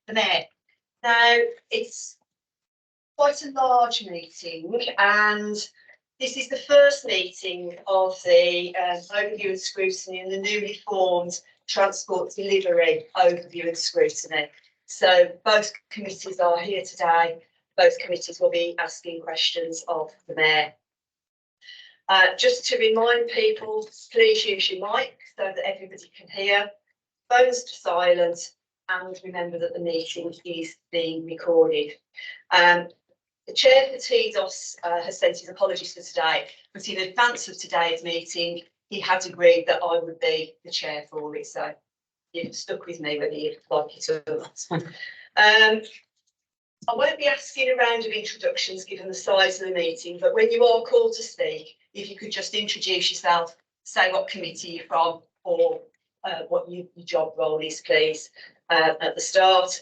the Mayor. Now, it's quite a large meeting, and this is the first meeting of the overview and scrutiny and the newly formed Transport Delivery Overview and Scrutiny. So both committees are here today. Both committees will be asking questions of the Mayor. Just to remind people, please use your mic so that everybody can hear. Phones to silent, and remember that the meeting is being recorded. The chair for TDOS has sent his apologies for today, but in advance of today's meeting, he had agreed that I would be the chair for it. So you've stuck with me whether you like it or not. I won't be asking a round of introductions given the size of the meeting, but when you are called to speak, if you could just introduce yourself, say what committee you're from, or what your job role is, please, at the start.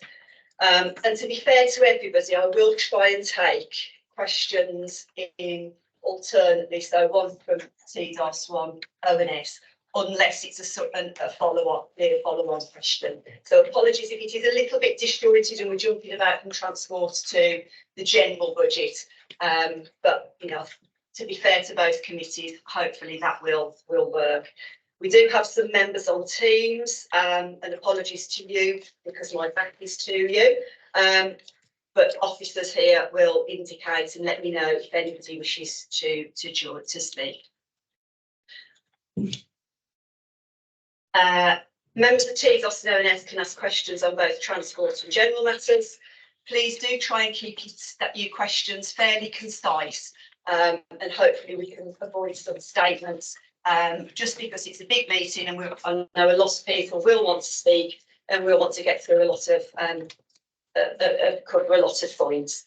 And to be fair to everybody, I will try and take questions in alternately, so one from TDOS, one ONS, unless it's a follow-on question. So apologies if it is a little bit disjointed and we're jumping about from transport to the general budget. But you know, to be fair to both committees, hopefully that will work. We do have some members on Teams, and apologies to you because my back is to you. But officers here will indicate and let me know if anybody wishes to speak. Members of TDOS and ONS can ask questions on both transport and general matters. Please do try and keep your questions fairly concise, and hopefully we can avoid some statements, just because it's a big meeting and I know a lot of people will want to speak and we'll want to get through a lot of cover a lot of points.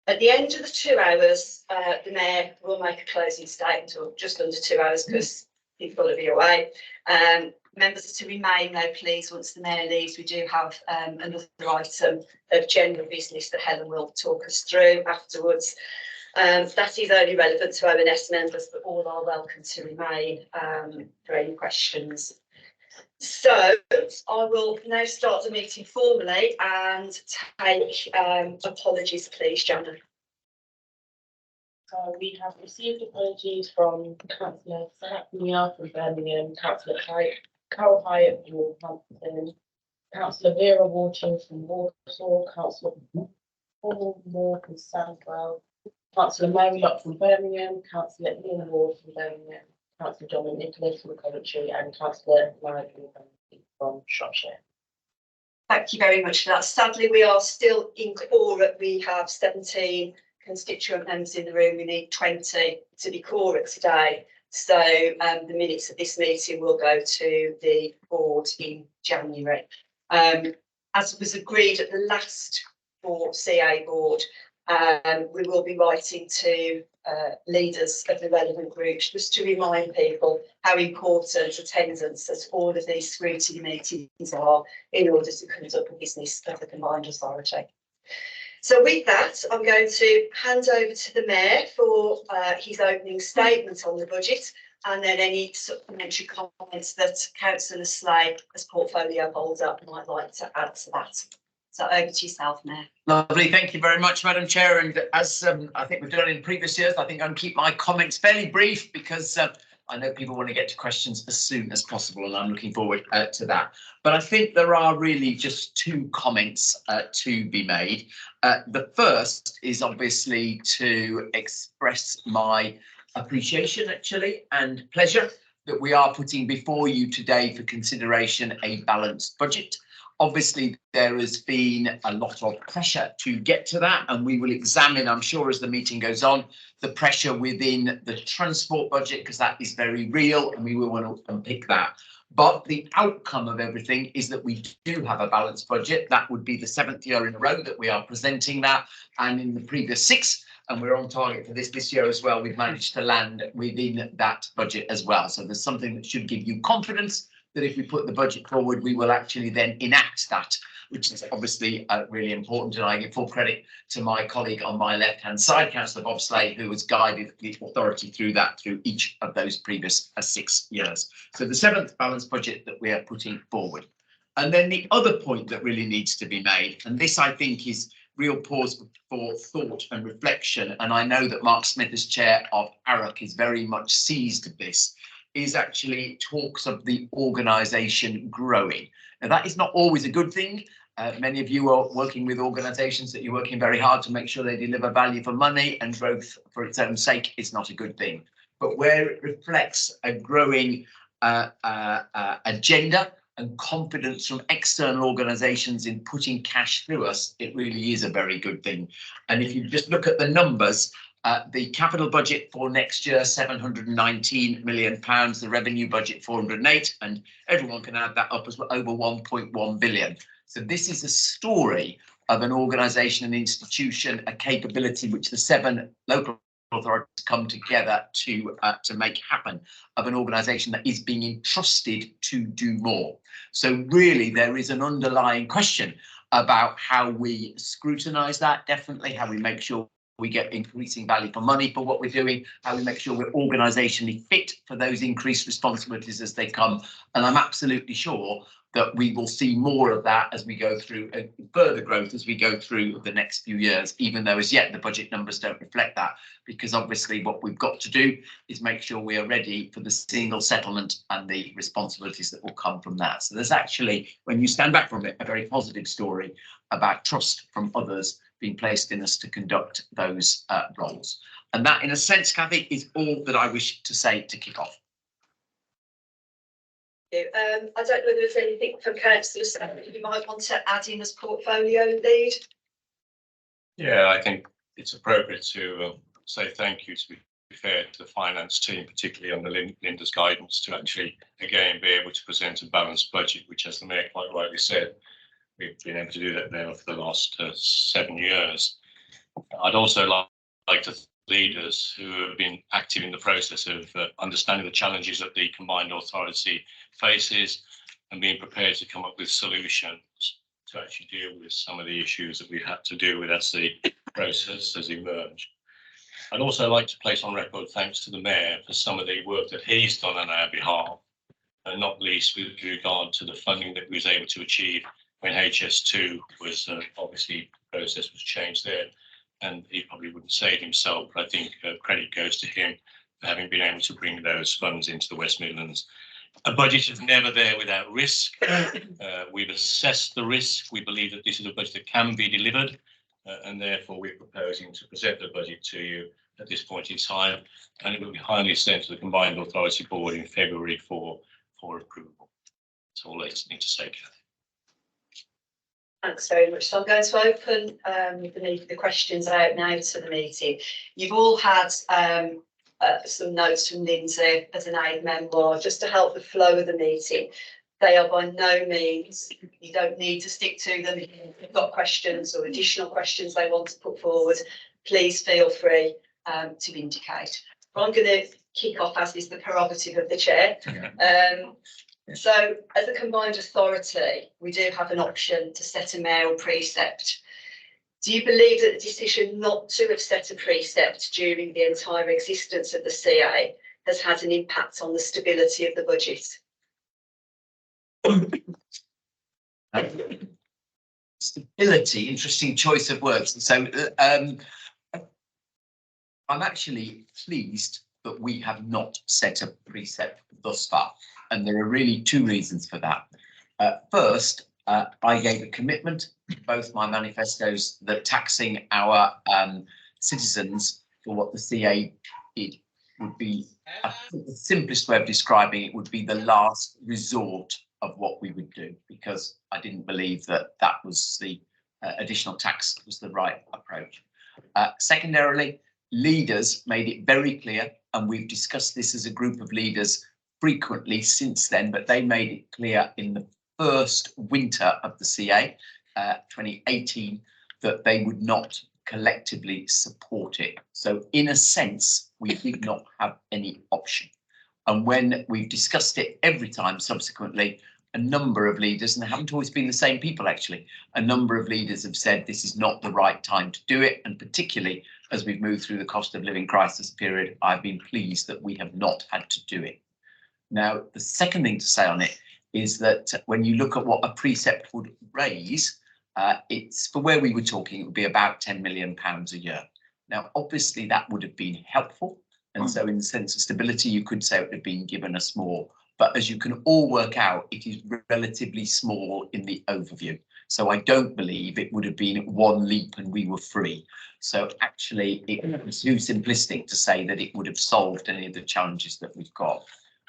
At the end of the 2 hours, the Mayor will make a closing statement, or just under 2 hours because he's got to be away. Members are to remain though, please, once the Mayor leaves. We do have another item of general business that Helen will talk us through afterwards. That is only relevant to ONS members, but all are welcome to remain for any questions. So I will now start the meeting formally and take apologies, please, Jana. We have received apologies from Councillor Mia from Birmingham, Councillor Carol Hyatt from Northampton, Councillor Vera Wharton from Warsaw, Councillor Paul Moore from Sandwell, Councillor Mayoral from Birmingham, Councillor Ian Ward from Birmingham, Councillor Dominic Nicholas from Coventry, and Councillor Nigel from Shropshire. Thank you very much for that. Sadly, we are still in quorum. We have 17 constituent members in the room. We need 20 to be quorum today. So the minutes of this meeting will go to the board in January. As was agreed at the last CA board, we will be writing to leaders of the relevant groups just to remind people how important attendance at all of these scrutiny meetings are in order to conduct the business of the combined authority. So with that, I'm going to hand over to the Mayor for his opening statement on the budget, and then any supplementary comments that Councillor Slade, as portfolio holder, might like to add to that. So over to yourself, Mayor. Lovely, thank you very much, Madam Chair. And as I think we've done in previous years, I think I'm going to keep my comments fairly brief because I know people want to get to questions as soon as possible, and I'm looking forward to that. But I think there are really just 2 comments to be made. The first is obviously to express my appreciation, actually, and pleasure that we are putting before you today for consideration a balanced budget. Obviously, there has been a lot of pressure to get to that, and we will examine, I'm sure, as the meeting goes on, the pressure within the transport budget, because that is very real, and we will want to unpick that. But the outcome of everything is that we do have a balanced budget. That would be the 7th year in a row that we are presenting that, and in the previous 6, and we're on target for this year as well, we've managed to land within that budget as well. So there's something that should give you confidence that if we put the budget forward, we will actually then enact that, which is obviously really important. And I give full credit to my colleague on my left-hand side, Councillor Bob Slade, who has guided the authority through that through each of those previous 6 years. So the 7th balanced budget that we are putting forward. And then the other point that really needs to be made, and this I think is real pause for thought and reflection, and I know that Mark Smith as chair of ARUC is very much seized of this, is actually talks of the organisation growing. Now that is not always a good thing. Many of you are working with organisations that you're working very hard to make sure they deliver value for money, and growth for its own sake is not a good thing. But where it reflects a growing agenda and confidence from external organisations in putting cash through us, it really is a very good thing. And if you just look at the numbers, the capital budget for next year, £719 million, the revenue budget 408, and everyone can add that up as well, over 1.1 billion. So this is a story of an organisation, an institution, a capability which the 7 local authorities come together to make happen, of an organisation that is being entrusted to do more. So really there is an underlying question about how we scrutinise that, definitely how we make sure we get increasing value for money for what we're doing, how we make sure we're organisationally fit for those increased responsibilities as they come. And I'm absolutely sure that we will see more of that as we go through further growth as we go through the next few years, even though as yet the budget numbers don't reflect that, because obviously what we've got to do is make sure we are ready for the single settlement and the responsibilities that will come from that. So there's actually, when you stand back from it, a very positive story about trust from others being placed in us to conduct those roles. And that, in a sense, Kathy, is all that I wish to say to kick off. I don't know whether there's anything from councillor that you might want to add in as portfolio lead. Yeah, I think it's appropriate to say thank you, to be fair, to the finance team, particularly under Linda's guidance, to actually again be able to present a balanced budget, which, as the Mayor quite rightly said, we've been able to do that now for the last 7 years. I'd also like to thank leaders who have been active in the process of understanding the challenges that the combined authority faces and being prepared to come up with solutions to actually deal with some of the issues that we've had to deal with as the process has emerged. I'd also like to place on record thanks to the Mayor for some of the work that he's done on our behalf, and not least with regard to the funding that we was able to achieve when HS2 was obviously the process was changed there. And he probably wouldn't say it himself, but I think credit goes to him for having been able to bring those funds into the West Midlands. A budget is never there without risk. We've assessed the risk. We believe that this is a budget that can be delivered, and therefore we're proposing to present the budget to you at this point in time, and it will be finally sent to the Combined Authority Board in February for approval. That's all I need to say, Kathy. Thanks very much. So I'm going to open the questions out now to the meeting. You've all had some notes from Lindsay as an aid member, just to help the flow of the meeting. They are by no means, you don't need to stick to them. If you've got questions or additional questions they want to put forward, please feel free to indicate. But I'm going to kick off, as is the prerogative of the chair. So as a combined authority, we do have an option to set a mayoral precept. Do you believe that the decision not to have set a precept during the entire existence of the CA has had an impact on the stability of the budget? Stability, interesting choice of words. So I'm actually pleased that we have not set a precept thus far. And there are really 2 reasons for that. First, I gave a commitment to both my manifestos that taxing our citizens for what the CA did would be, I think the simplest way of describing it would be the last resort of what we would do, because I didn't believe that that was the additional tax was the right approach. Secondarily, leaders made it very clear, and we've discussed this as a group of leaders frequently since then, but they made it clear in the first winter of the CA, 2018, that they would not collectively support it. So in a sense, we did not have any option. And when we've discussed it every time subsequently, a number of leaders, and they haven't always been the same people actually, a number of leaders have said this is not the right time to do it. And particularly as we've moved through the cost of living crisis period, I've been pleased that we have not had to do it. Now, the second thing to say on it is that when you look at what a precept would raise, it's for where we were talking, it would be about £10 million a year. Now, obviously, that would have been helpful. And so in the sense of stability, you could say it would have been given us more. But as you can all work out, it is relatively small in the overview. So I don't believe it would have been one leap and we were free. So actually, it was too simplistic to say that it would have solved any of the challenges that we've got.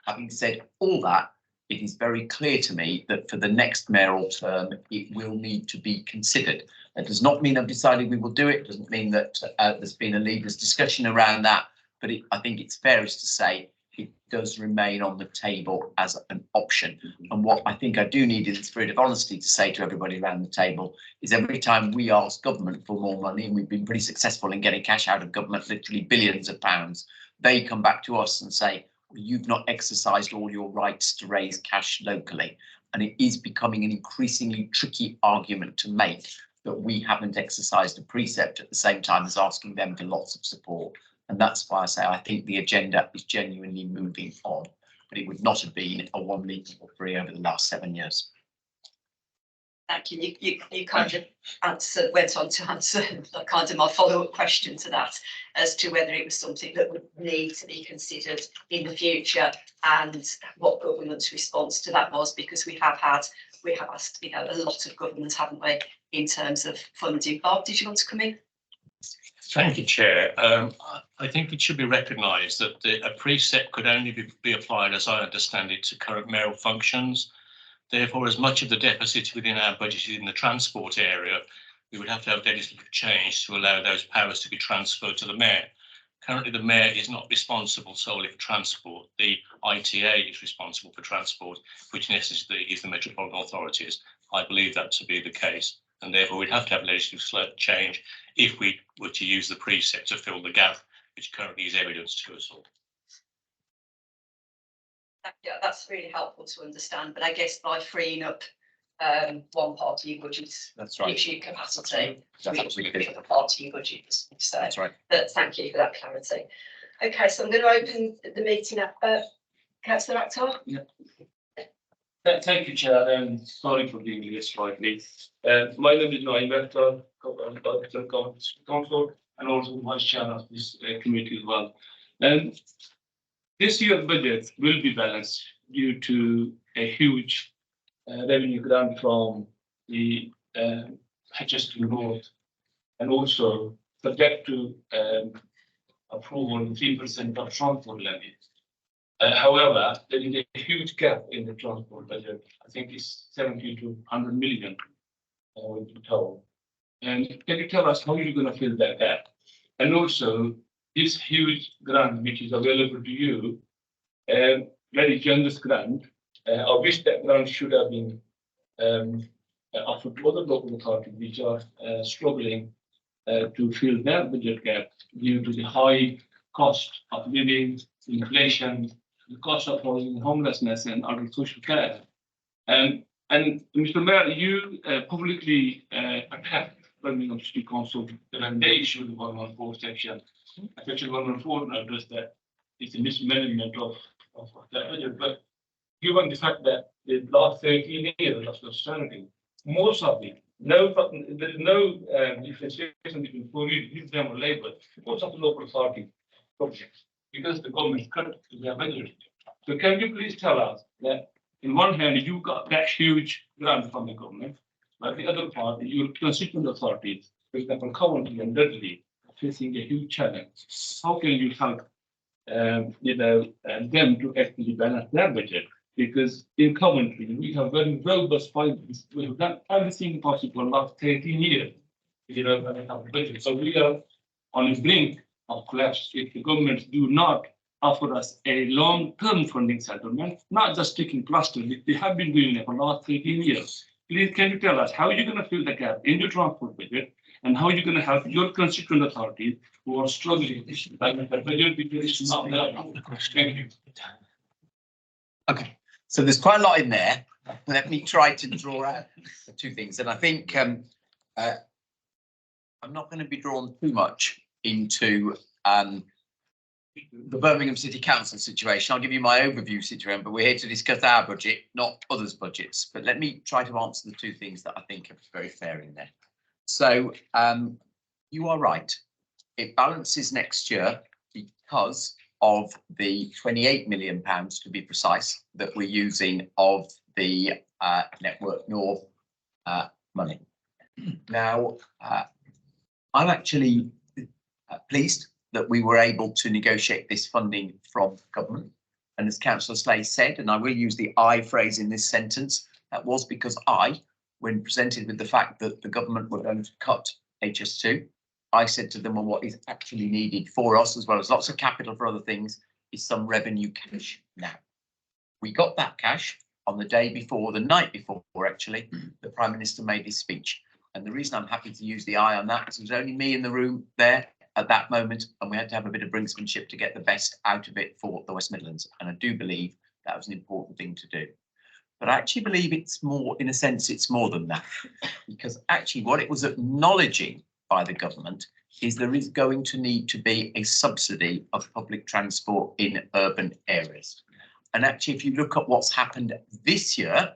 Having said all that, it is very clear to me that for the next mayoral term, it will need to be considered. That does not mean I've decided we will do it. Doesn't mean that there's been a leaders' discussion around that. But I think it's fairest to say it does remain on the table as an option. And what I think I do need in the spirit of honesty to say to everybody around the table is every time we ask government for more money, and we've been pretty successful in getting cash out of government, literally billions of pounds, they come back to us and say, well, you've not exercised all your rights to raise cash locally. And it is becoming an increasingly tricky argument to make that we haven't exercised a precept at the same time as asking them for lots of support. And that's why I say I think the agenda is genuinely moving on, but it would not have been a one leap or three over the last 7 years. Thank you. You kind of went on to answer kind of my follow-up question to that as to whether it was something that would need to be considered in the future and what government's response to that was, because we have asked, a lot of government, haven't we, in terms of funding. Bob, did you want to come in? Thank you, Chair. I think it should be recognised that a precept could only be applied, as I understand it, to current mayoral functions. Therefore, as much of the deficit within our budget is in the transport area, we would have to have legislative change to allow those powers to be transferred to the mayor. Currently, the mayor is not responsible solely for transport. The ITA is responsible for transport, which in essence is the metropolitan authorities. I believe that to be the case. And therefore, we'd have to have legislative change if we were to use the precept to fill the gap, which currently is evidence to us all. Yeah, that's really helpful to understand. But I guess by freeing up one part of your budget, That's right. gives you capacity. That's absolutely the other part of your budget. So That's right. but thank you for that clarity. Okay, so I'm going to open the meeting up. Councillor Akhtar. Yeah. Thank you, Chair. Sorry for being late slightly. My name is Naim Akhtar, Council, and also Vice Chair of this committee as well. This year's budget will be balanced due to a huge revenue grant from the HS2 road, and also subject to approval 3% of transport levy. However, there is a huge gap in the transport budget. I think it's 70 to 100 million with the toll. And can you tell us how you're going to fill that gap? And also, this huge grant which is available to you, very generous grant, I wish that grant should have been offered to other local authorities which are struggling to fill their budget gap due to the high cost of living, inflation, the cost of housing, homelessness, and other social care. And Mr. Mayor, you publicly attacked Birmingham City Council when they issued the 114 section. Section 114 addressed that it's a mismanagement of that budget. But given the fact that the last 13 years of austerity, most of it, there is no differentiation between poor them or Labour. Most of the local authority projects, because the government cut their budget. So can you please tell us that in one hand you got that huge grant from the government, but the other part, your constituent authorities, for example, Coventry and Dudley, are facing a huge challenge. How can you help them to actually balance their budget? Because in Coventry, we have very robust finance. We have done everything possible in the last 13 years. Budget. So we are on the brink of collapse if the governments do not offer us a long-term funding settlement, not just sticking plaster. They have been doing it for the last 13 years. Please, can you tell us how you're going to fill the gap in your transport budget and how you're going to help your constituent authorities who are struggling with the budget because it's not there. Thank you. Okay, so there's quite a lot in there. Let me try to draw out two things. And I think I'm not going to be drawn too much into the Birmingham City Council situation. I'll give you my overview situation, but we're here to discuss our budget, not others' budgets. But let me try to answer the two things that I think are very fair in there. So you are right. It balances next year because of the £28 million, to be precise, that we're using of the Network North money. Now, I'm actually pleased that we were able to negotiate this funding from government. And as Councillor Slay said, and I will use the I phrase in this sentence, that was because when presented with the fact that the government were going to cut HS2, I said to them, well, what is actually needed for us, as well as lots of capital for other things, is some revenue cash now. We got that cash on the day before, the night before, actually, the Prime Minister made his speech. And the reason I'm happy to use the I on that is it was only me in the room there at that moment, and we had to have a bit of brinksmanship to get the best out of it for the West Midlands. And I do believe that was an important thing to do. But I actually believe it's more, in a sense, it's more than that, because actually what it was acknowledging by the government is there is going to need to be a subsidy of public transport in urban areas. And actually, if you look at what's happened this year,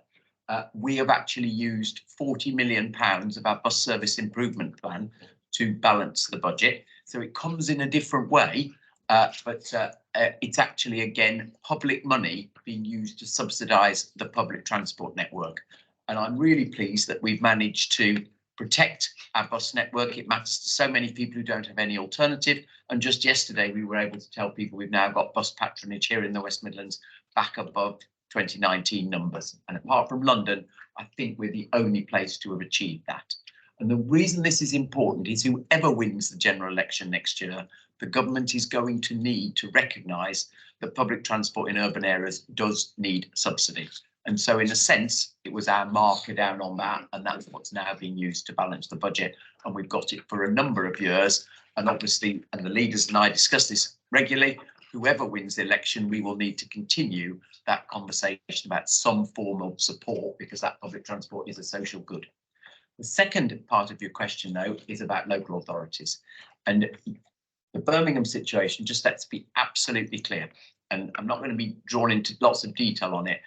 we have actually used £40 million of our bus service improvement plan to balance the budget. So it comes in a different way, but it's actually, again, public money being used to subsidise the public transport network. And I'm really pleased that we've managed to protect our bus network. It matters to so many people who don't have any alternative. And just yesterday, we were able to tell people we've now got bus patronage here in the West Midlands back above 2019 numbers. And apart from London, I think we're the only place to have achieved that. And the reason this is important is whoever wins the general election next year, the government is going to need to recognise that public transport in urban areas does need subsidy. And so in a sense, it was our marker down on that, and that's what's now being used to balance the budget. And we've got it for a number of years. And obviously, and the leaders and I discuss this regularly, whoever wins the election, we will need to continue that conversation about some form of support, because that public transport is a social good. The second part of your question, though, is about local authorities. And the Birmingham situation, just let's be absolutely clear, and I'm not going to be drawn into lots of detail on it.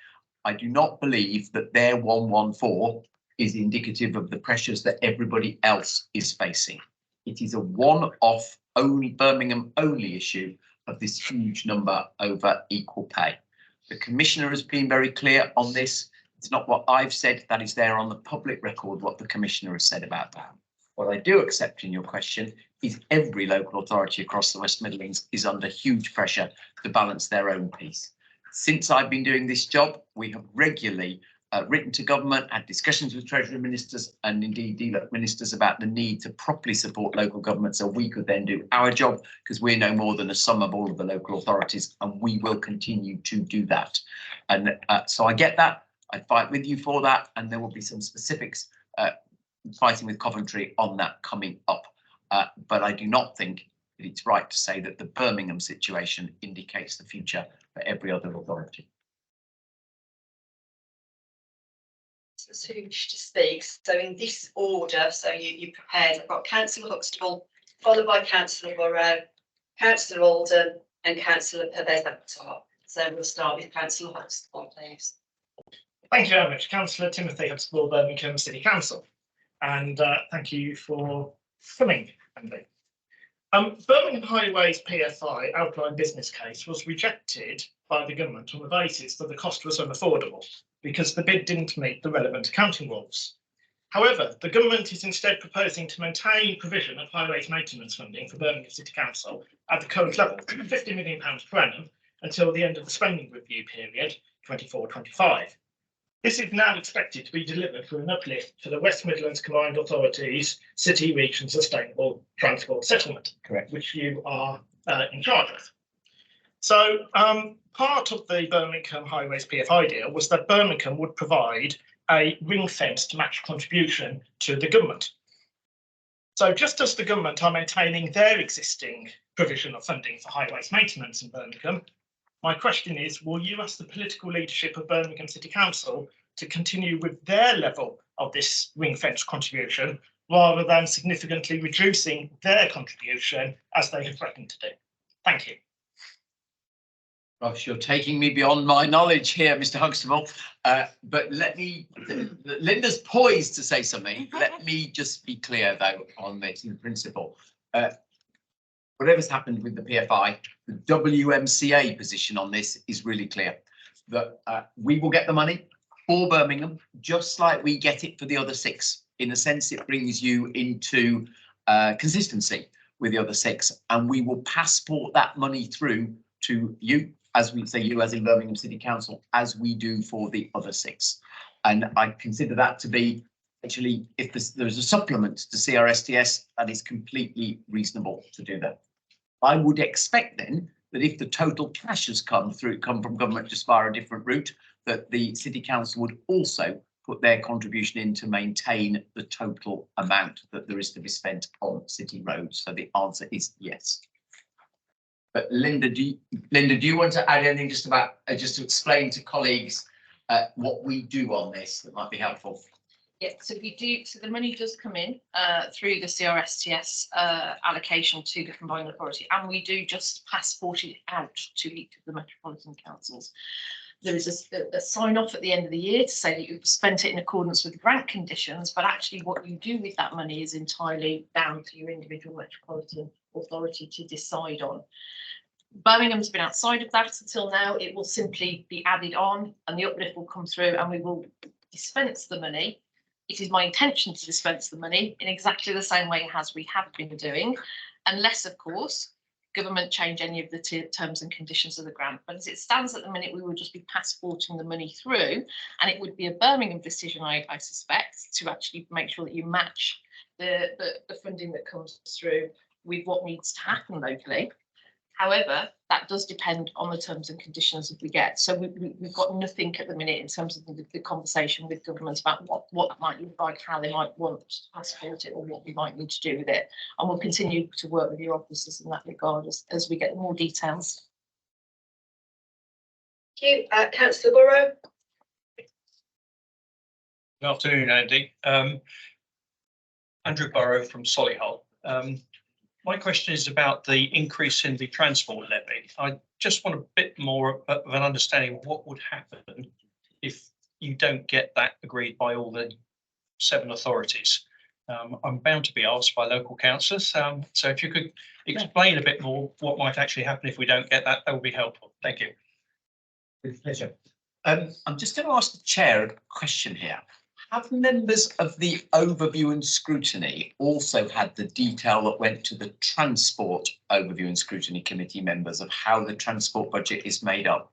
I do not believe that their 114 is indicative of the pressures that everybody else is facing. It is a one-off, only Birmingham only issue of this huge number over equal pay. The Commissioner has been very clear on this. It's not what I've said, that is there on the public record what the Commissioner has said about that. What I do accept in your question is every local authority across the West Midlands is under huge pressure to balance their own piece. Since I've been doing this job, we have regularly written to government, had discussions with Treasury ministers and indeed DLUHC ministers about the need to properly support local government so we could then do our job, because we're no more than a sum of all of the local authorities, and we will continue to do that. And so I get that. I fight with you for that, and there will be some specifics fighting with Coventry on that coming up. But I do not think that it's right to say that the Birmingham situation indicates the future for every other authority. Who wish to speak? So in this order, so you prepared, I've got Councillor Huxtable, followed by Councillor Burrow, Councillor Alden and Councillor Pervez-Akhtar. So we'll start with Councillor Huxtable, please. Thank you very much, Councillor Timothy Huxtable, Birmingham City Council, and thank you for coming, Andy. Birmingham Highways PFI outline business case was rejected by the government on the basis that the cost was unaffordable because the bid didn't meet the relevant accounting rules. However, the government is instead proposing to maintain provision of highways maintenance funding for Birmingham City Council at the current level, £50 million per annum, until the end of the spending review period, 24-25. This is now expected to be delivered through an uplift for the West Midlands Combined Authorities City, Region Sustainable Transport Settlement, Correct. which you are in charge of. So part of the Birmingham Highways PFI deal was that Birmingham would provide a ring-fenced match contribution to the government. So just as the government are maintaining their existing provision of funding for highways maintenance in Birmingham, my question is, will you ask the political leadership of Birmingham City Council to continue with their level of this ring-fence contribution rather than significantly reducing their contribution as they have threatened to do? Thank you. Gosh, you're taking me beyond my knowledge here, Mr. Huxtable. But Linda's poised to say something. Let me just be clear though on this in principle. Whatever's happened with the PFI, the WMCA position on this is really clear. That we will get the money for Birmingham, just like we get it for the other 6. In a sense, it brings you into consistency with the other 6, and we will passport that money through to you, as we say, you as in Birmingham City Council, as we do for the other 6. And I consider that to be actually, if there's a supplement to CRSTS, that is completely reasonable to do that. I would expect then that if the total cash has come from government just via a different route, that the City Council would also put their contribution in to maintain the total amount that there is to be spent on city roads. So the answer is yes. But Linda, do you want to add anything just about just to explain to colleagues what we do on this that might be helpful? Yeah, so we do. So the money does come in through the CRSTS allocation to the combined authority, and we do just passport it out to each of the metropolitan councils. There is a sign off at the end of the year to say that you've spent it in accordance with grant conditions, but actually what you do with that money is entirely down to your individual metropolitan authority to decide on. Birmingham's been outside of that until now. It will simply be added on and the uplift will come through and we will dispense the money. It is my intention to dispense the money in exactly the same way as we have been doing, unless, of course, government change any of the terms and conditions of the grant. But as it stands at the minute, we will just be passporting the money through, and it would be a Birmingham decision, I suspect, to actually make sure that you match the funding that comes through with what needs to happen locally. However, that does depend on the terms and conditions that we get. So we've got nothing at the minute in terms of the conversation with government about what that might look like, how they might want to passport it, or what we might need to do with it. And we'll continue to work with your officers in that regard as we get more details. Thank you. Councillor Burrow. Good afternoon, Andy. Andrew Burrow from Solihull. My question is about the increase in the transport levy. I just want a bit more of an understanding of what would happen if you don't get that agreed by all the 7 authorities. I'm bound to be asked by local councillors. So if you could explain a bit more what might actually happen if we don't get that, that would be helpful. Thank you. With pleasure. I'm just going to ask the chair a question here. Have members of the overview and scrutiny also had the detail that went to the transport overview and scrutiny committee members of how the transport budget is made up?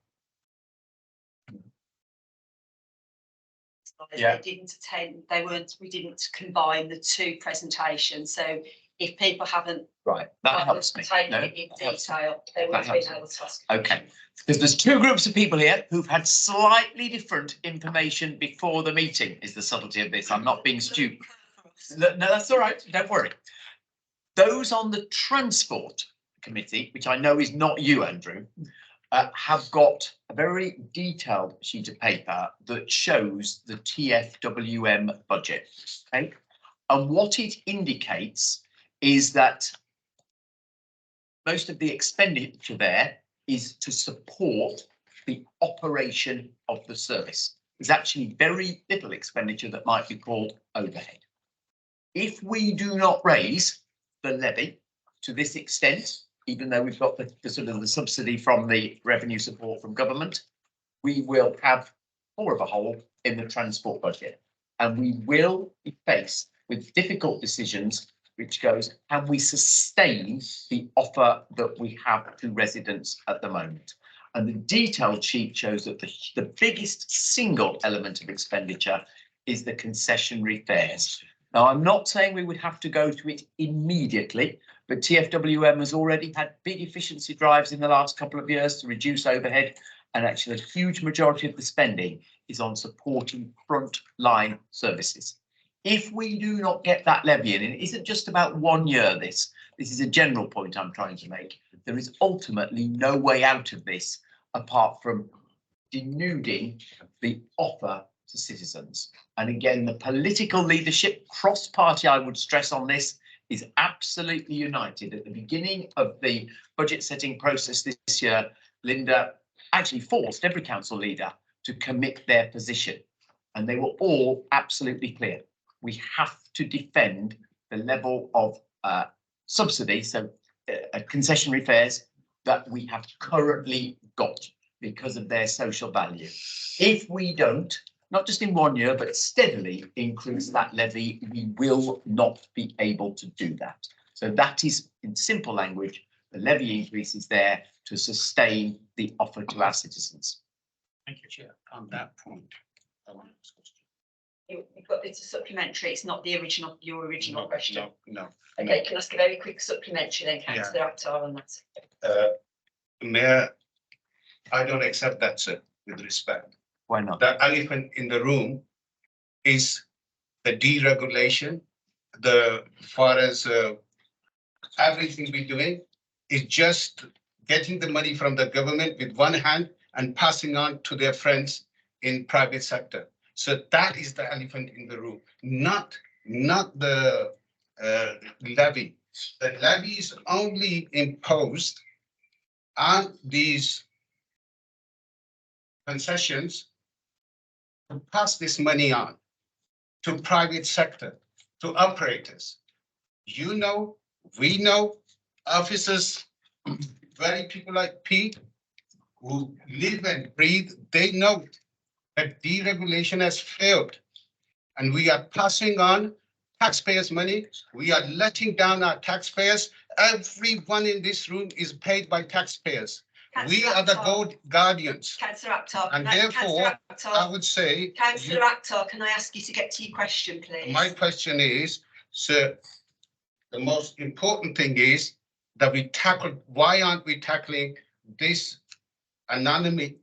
Yeah. They didn't attend. We didn't combine the 2 presentations. So if people haven't that helps me. Taken it in detail, they won't be able to ask. Okay. Because there's 2 groups of people here who've had slightly different information before the meeting, is the subtlety of this. I'm not being stupid. No, that's all right. Don't worry. Those on the transport committee, which I know is not you, Andrew, have got a very detailed sheet of paper that shows the TFWM budget. Okay. And what it indicates is that most of the expenditure there is to support the operation of the service. There's actually very little expenditure that might be called overhead. If we do not raise the levy to this extent, even though we've got the sort of the subsidy from the revenue support from government, we will have more of a hole in the transport budget, and we will be faced with difficult decisions, which goes, can we sustain the offer that we have to residents at the moment? And the detailed sheet shows that the biggest single element of expenditure is the concessionary fares. Now, I'm not saying we would have to go to it immediately, but TFWM has already had big efficiency drives in the last couple of years to reduce overhead, and actually a huge majority of the spending is on supporting frontline services. If we do not get that levy in, and it isn't just about 1 year, this is a general point I'm trying to make, there is ultimately no way out of this apart from denuding the offer to citizens. And again, the political leadership, cross-party, I would stress on this, is absolutely united. At the beginning of the budget setting process this year, Linda actually forced every council leader to commit their position. And they were all absolutely clear. We have to defend the level of subsidy, so concessionary fares that we have currently got because of their social value. If we don't, not just in 1 year, but steadily increase that levy, we will not be able to do that. So that is, in simple language, the levy increase is there to sustain the offer to our citizens. Thank you, Chair. On that point. It's a supplementary, it's not the original, your original question. No. Okay, can I ask a very quick supplementary then, councillor Akhtar, on that? Mayor, I don't accept that, sir, with respect. Why not? The elephant in the room is the deregulation. The far as everything we're doing is just getting the money from the government with one hand and passing on to their friends in private sector. So that is the elephant in the room, not the levy. The levy is only imposed on these concessions to pass this money on to private sector, to operators. You know, we know, officers, very people like Pete, who live and breathe, they know that deregulation has failed. And we are passing on taxpayers' money. We are letting down our taxpayers. Everyone in this room is paid by taxpayers. We are the guardians. Councillor Akhtar, And therefore, I would say. Councillor Akhtar, can I ask you to get to your question, please? My question is, sir, the most important thing is that we tackle, why aren't we tackling this anomaly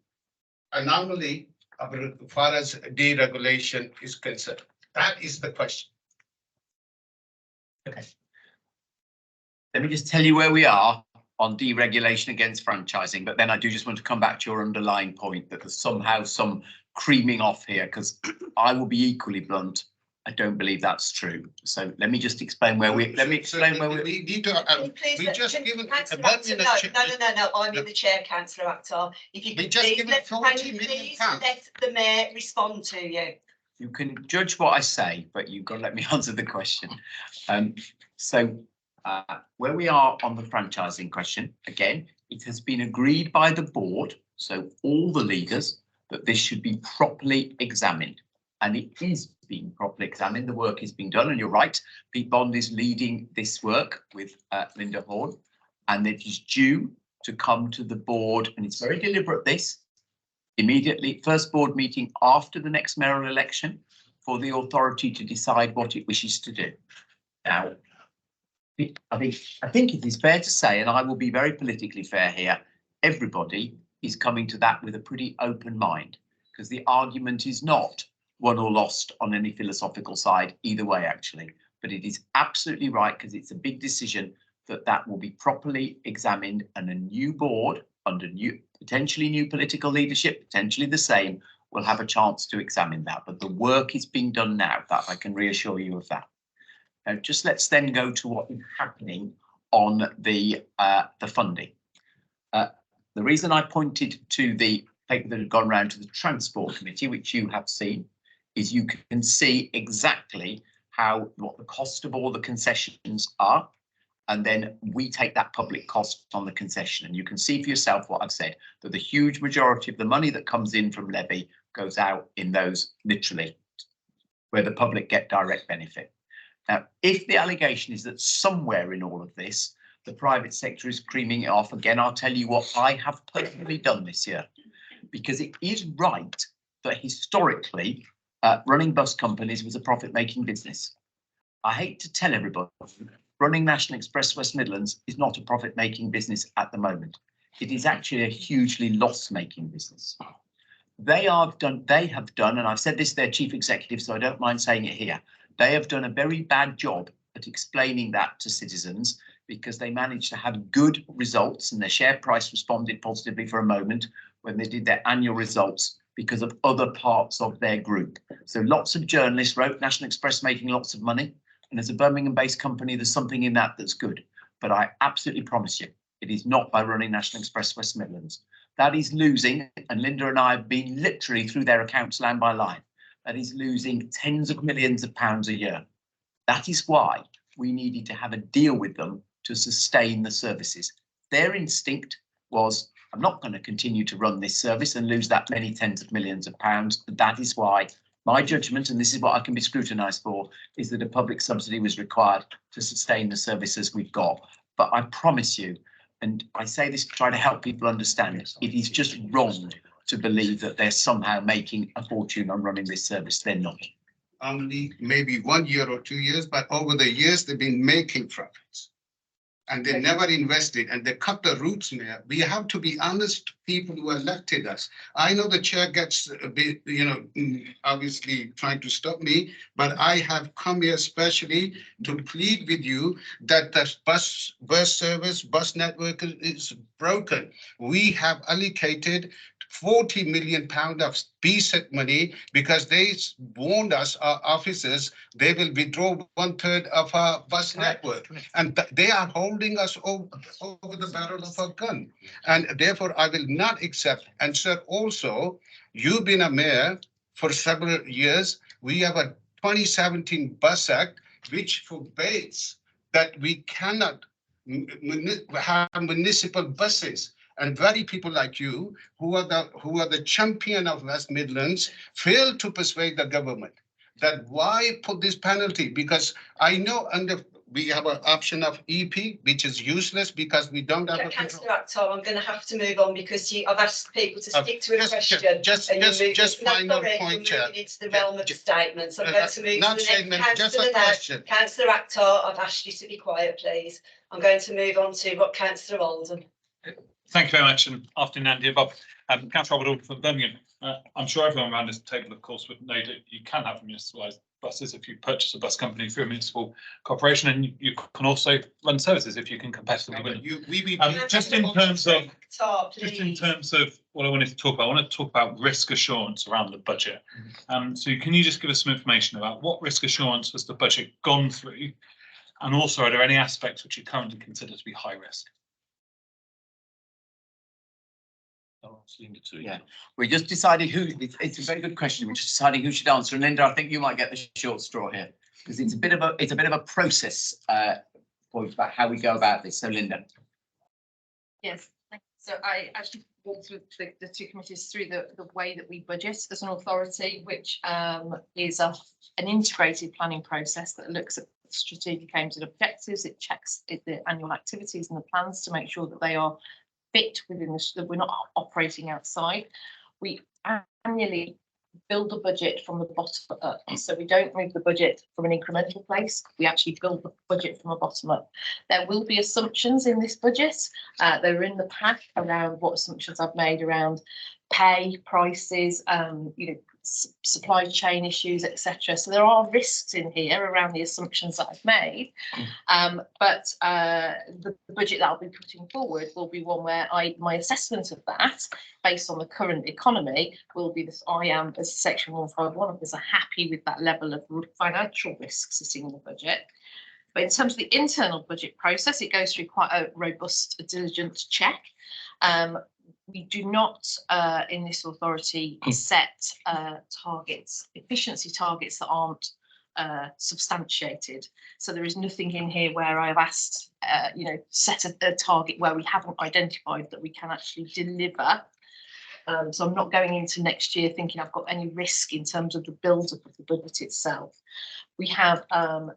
as far as deregulation is concerned? That is the question. Okay. Let me just tell you where we are on deregulation against franchising, but then I do just want to come back to your underlying point that there's somehow some creaming off here, because I will be equally blunt. I don't believe that's true. So let me just explain where we. Let me explain where we need to. We just given no, I'm in the chair, Councillor Akhtar. If you could please let the mayor respond to you. You can judge what I say, but you've got to let me answer the question. Where we are on the franchising question, again, it has been agreed by the board, so all the leaders, that this should be properly examined. And it is being properly examined. The work is being done, and you're right, Pete Bond is leading this work with Linda Horn, and it is due to come to the board, and it's very deliberate, this, immediately, first board meeting after the next mayoral election, for the authority to decide what it wishes to do. Now, I think it is fair to say, and I will be very politically fair here, everybody is coming to that with a pretty open mind, because the argument is not won or lost on any philosophical side, either way, actually. But it is absolutely right, because it's a big decision, that will be properly examined, and a new board under potentially new political leadership, potentially the same, will have a chance to examine that. But the work is being done now, that I can reassure you of that. Now, just let's then go to what is happening on the funding. The reason I pointed to the paper that had gone round to the Transport Committee, which you have seen, is you can see exactly what the cost of all the concessions are, and then we take that public cost on the concession. And you can see for yourself what I've said, that the huge majority of the money that comes in from levy goes out in those, literally, where the public get direct benefit. Now, if the allegation is that somewhere in all of this, the private sector is creaming it off, again, I'll tell you what I have personally done this year, because it is right that historically, running bus companies was a profit-making business. I hate to tell everybody, running National Express West Midlands is not a profit-making business at the moment. It is actually a hugely loss-making business. They have done, and I've said this to their chief executive, so I don't mind saying it here. They have done a very bad job at explaining that to citizens, because they managed to have good results, and their share price responded positively for a moment when they did their annual results, because of other parts of their group. So lots of journalists wrote National Express making lots of money, and as a Birmingham-based company, there's something in that that's good. But I absolutely promise you, it is not by running National Express West Midlands. That is losing, and Linda and I have been literally through their accounts line by line. That is losing tens of millions of pounds a year. That is why we needed to have a deal with them to sustain the services. Their instinct was, I'm not going to continue to run this service and lose that many tens of millions of pounds. That is why my judgment, and this is what I can be scrutinised for, is that a public subsidy was required to sustain the services we've got. But I promise you, and I say this to try to help people understand, it is just wrong to believe that they're somehow making a fortune on running this service. They're not. Only maybe 1 year or 2 years, but over the years, they've been making profits. And they never invested, and they cut the roots there. We have to be honest, people who elected us. I know the chair gets a bit, obviously trying to stop me, but I have come here especially to plead with you that the bus service, bus network is broken. We have allocated 40 million pound of BSET money because they warned us, our officers, they will withdraw 1/3 of our bus network. And they are holding us over the barrel of a gun. And therefore, I will not accept. And sir, also, you've been a mayor for several years. We have a 2017 Bus Act, which forbids that we cannot have municipal buses. And very people like you, who are the champion of West Midlands, fail to persuade the government that why put this penalty? Because I know we have an option of EP, which is useless because we don't have. Councillor Akhtar, I'm going to have to move on because I've asked people to stick to a question. Just final point, Chair. Moving into the realm of statements. I'm going to move Not to the statement, next just a councillor now. question. Councillor Akhtar, I've asked you to be quiet, please. I'm going to move on to what Councillor Oldham. Thank you very much, and afternoon, Andy and Bob. Councillor Robert Alden from Birmingham. I'm sure everyone around this table, of course, would know that you can have municipalised buses if you purchase a bus company through a municipal corporation, and you can also run services if you can competitively win. Just in terms of what I wanted to talk about, I want to talk about risk assurance around the budget. So can you just give us some information about what risk assurance has the budget gone through, and also are there any aspects which you currently consider to be high risk? Yeah, we're just deciding who. It's a very good question. We're just deciding who should answer. And Linda, I think you might get the short straw here because it's a bit of a process point about how we go about this. So, Linda. Yes, so I actually walked through the two committees through the way that we budget as an authority, which is an integrated planning process that looks at strategic aims and objectives. It checks the annual activities and the plans to make sure that they are fit within that we're not operating outside. We annually build a budget from the bottom up, so we don't move the budget from an incremental place. We actually build the budget from a bottom up. There will be assumptions in this budget. They're in the pack around what assumptions I've made around pay, prices, supply chain issues, etc. So there are risks in here around the assumptions that I've made. But the budget that I'll be putting forward will be one where my assessment of that, based on the current economy, will be this: I am, as Section 151 officer, happy with that level of financial risk sitting in the budget. But in terms of the internal budget process, it goes through quite a robust, diligent check. We do not, in this authority, set efficiency targets that aren't substantiated. So there is nothing in here where I've asked, set a target where we haven't identified that we can actually deliver. So I'm not going into next year thinking I've got any risk in terms of the build-up of the budget itself. We have the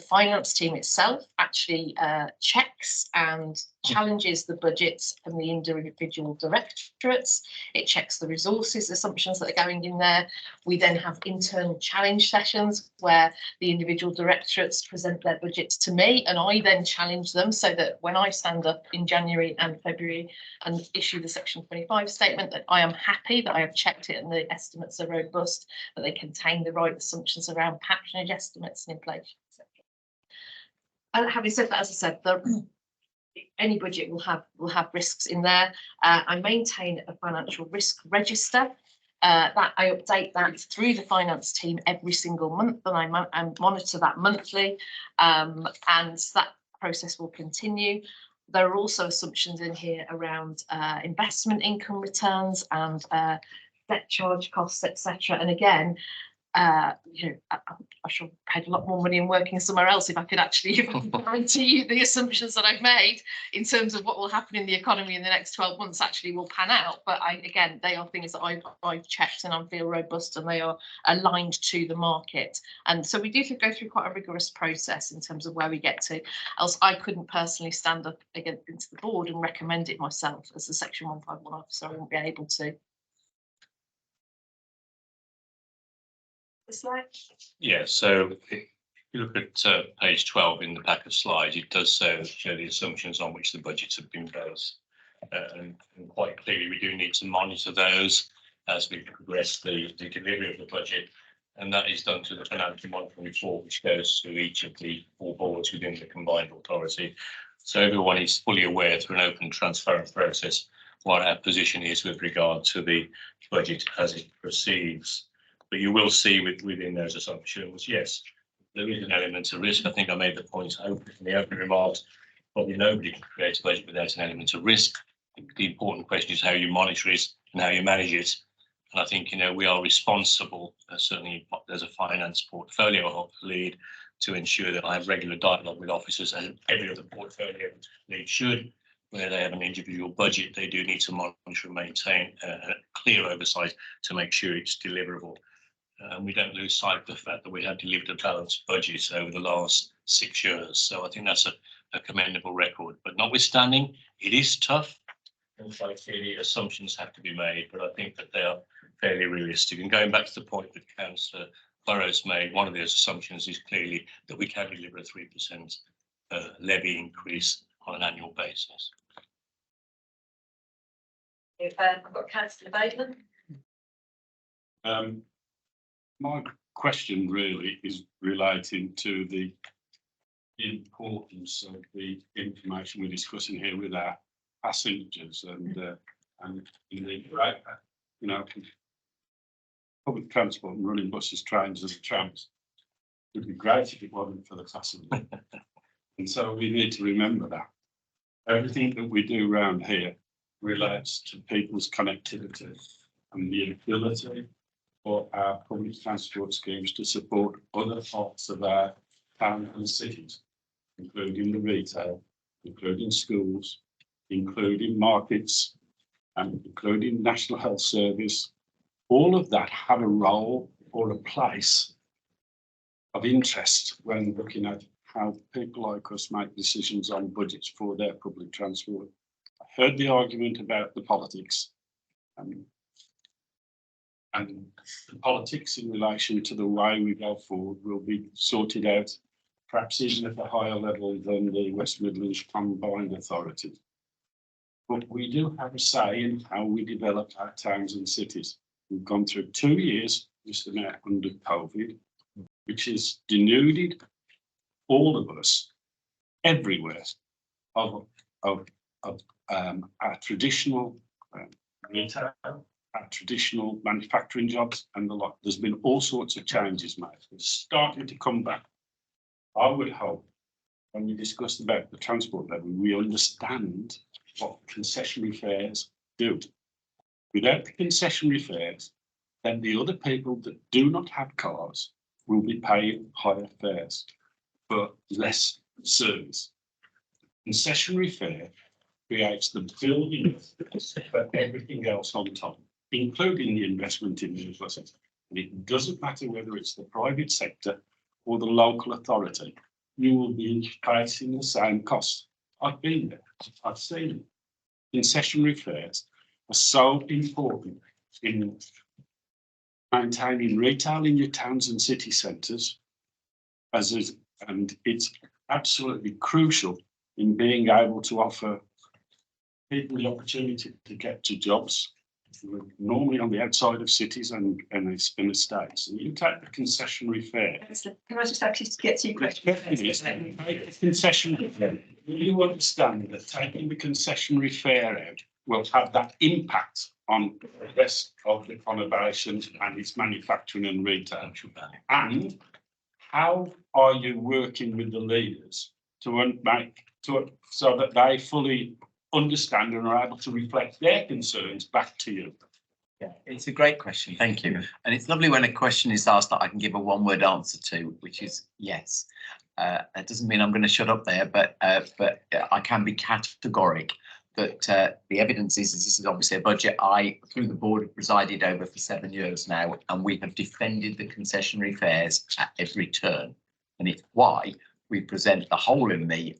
finance team itself actually checks and challenges the budgets from the individual directorates. It checks the resources assumptions that are going in there. We then have internal challenge sessions where the individual directorates present their budgets to me, and I then challenge them, so that when I stand up in January and February and issue the Section 25 statement, that I am happy that I have checked it and the estimates are robust, that they contain the right assumptions around patronage estimates and inflation, etc. And having said that, as I said, any budget will have risks in there. I maintain a financial risk register that I update that through the finance team every single month, and I monitor that monthly, and that process will continue. There are also assumptions in here around investment income returns and debt charge costs, etc. And again, you know, I should have paid a lot more money in working somewhere else if I could actually guarantee you the assumptions that I've made in terms of what will happen in the economy in the next 12 months actually will pan out. But again, they are things that I've checked and I feel robust and they are aligned to the market. And so we do go through quite a rigorous process in terms of where we get to. Else I couldn't personally stand up against the board and recommend it myself as a Section 151 officer. I wouldn't be able to. Yeah, so if you look at page 12 in the pack of slides, it does show the assumptions on which the budgets have been based. And quite clearly, we do need to monitor those as we progress the delivery of the budget. And that is done through the financial monitoring report, which goes to each of the 4 boards within the combined authority. So everyone is fully aware through an open, transparent process what our position is with regard to the budget as it proceeds. But you will see within those assumptions, yes, there is an element of risk. I think I made the point in the opening remarks. Probably nobody can create a budget without an element of risk. The important question is how you monitor it and how you manage it. And I think, you know, we are responsible, certainly as a finance portfolio lead, to ensure that I have regular dialogue with officers, and every other portfolio lead should. Where they have an individual budget, they do need to monitor and maintain a clear oversight to make sure it's deliverable. And we don't lose sight of the fact that we have delivered a balanced budget over the last 6 years. So I think that's a commendable record. But notwithstanding, it is tough. And so clearly assumptions have to be made, but I think that they are fairly realistic. And going back to the point that Councillor Burrows made, one of those assumptions is clearly that we can deliver a 3% levy increase on an annual basis. I've got Councillor Bateman. My question really is relating to the importance of the information we're discussing here with our passengers and indeed, right, you know, public transport and running buses, trains and trams would be great if it wasn't for the passengers. And so we need to remember that everything that we do around here relates to people's connectivity and the ability for our public transport schemes to support other parts of our town and cities, including the retail, including schools, including markets, and including National Health Service. All of that have a role or a place of interest when looking at how people like us make decisions on budgets for their public transport. I heard the argument about the politics. And the politics in relation to the way we go forward will be sorted out, perhaps even at a higher level than the West Midlands Combined Authority. But we do have a say in how we develop our towns and cities. We've gone through 2 years, Mr. Mayor, under COVID, which has denuded all of us everywhere of our traditional retail, our traditional manufacturing jobs and the like. There's been all sorts of changes made. It's starting to come back. I would hope when we discuss about the transport level, we understand what concessionary fares do. Without the concessionary fares, then the other people that do not have cars will be paying higher fares for less service. Concessionary fare creates the building for everything else on top, including the investment in new buses. And it doesn't matter whether it's the private sector or the local authority, you will be facing the same cost. I've been there, I've seen it. Concessionary fares are so important in maintaining retail in your towns and city centres, and it's absolutely crucial in being able to offer people the opportunity to get to jobs, normally on the outside of cities and estates. And you take the concessionary fare. Can I just actually get to your question? Concessionary fare. You understand that taking the concessionary fare out will have that impact on the rest of the conurbation and its manufacturing and retail. And how are you working with the leaders to make so that they fully understand and are able to reflect their concerns back to you? Yeah, it's a great question. Thank you. And it's lovely when a question is asked that I can give a one-word answer to, which is yes. That doesn't mean I'm going to shut up there, but I can be categoric that the evidence is this is obviously a budget I, through the board, have presided over for 7 years now, and we have defended the concessionary fares at every turn. And it's why we present the hole in the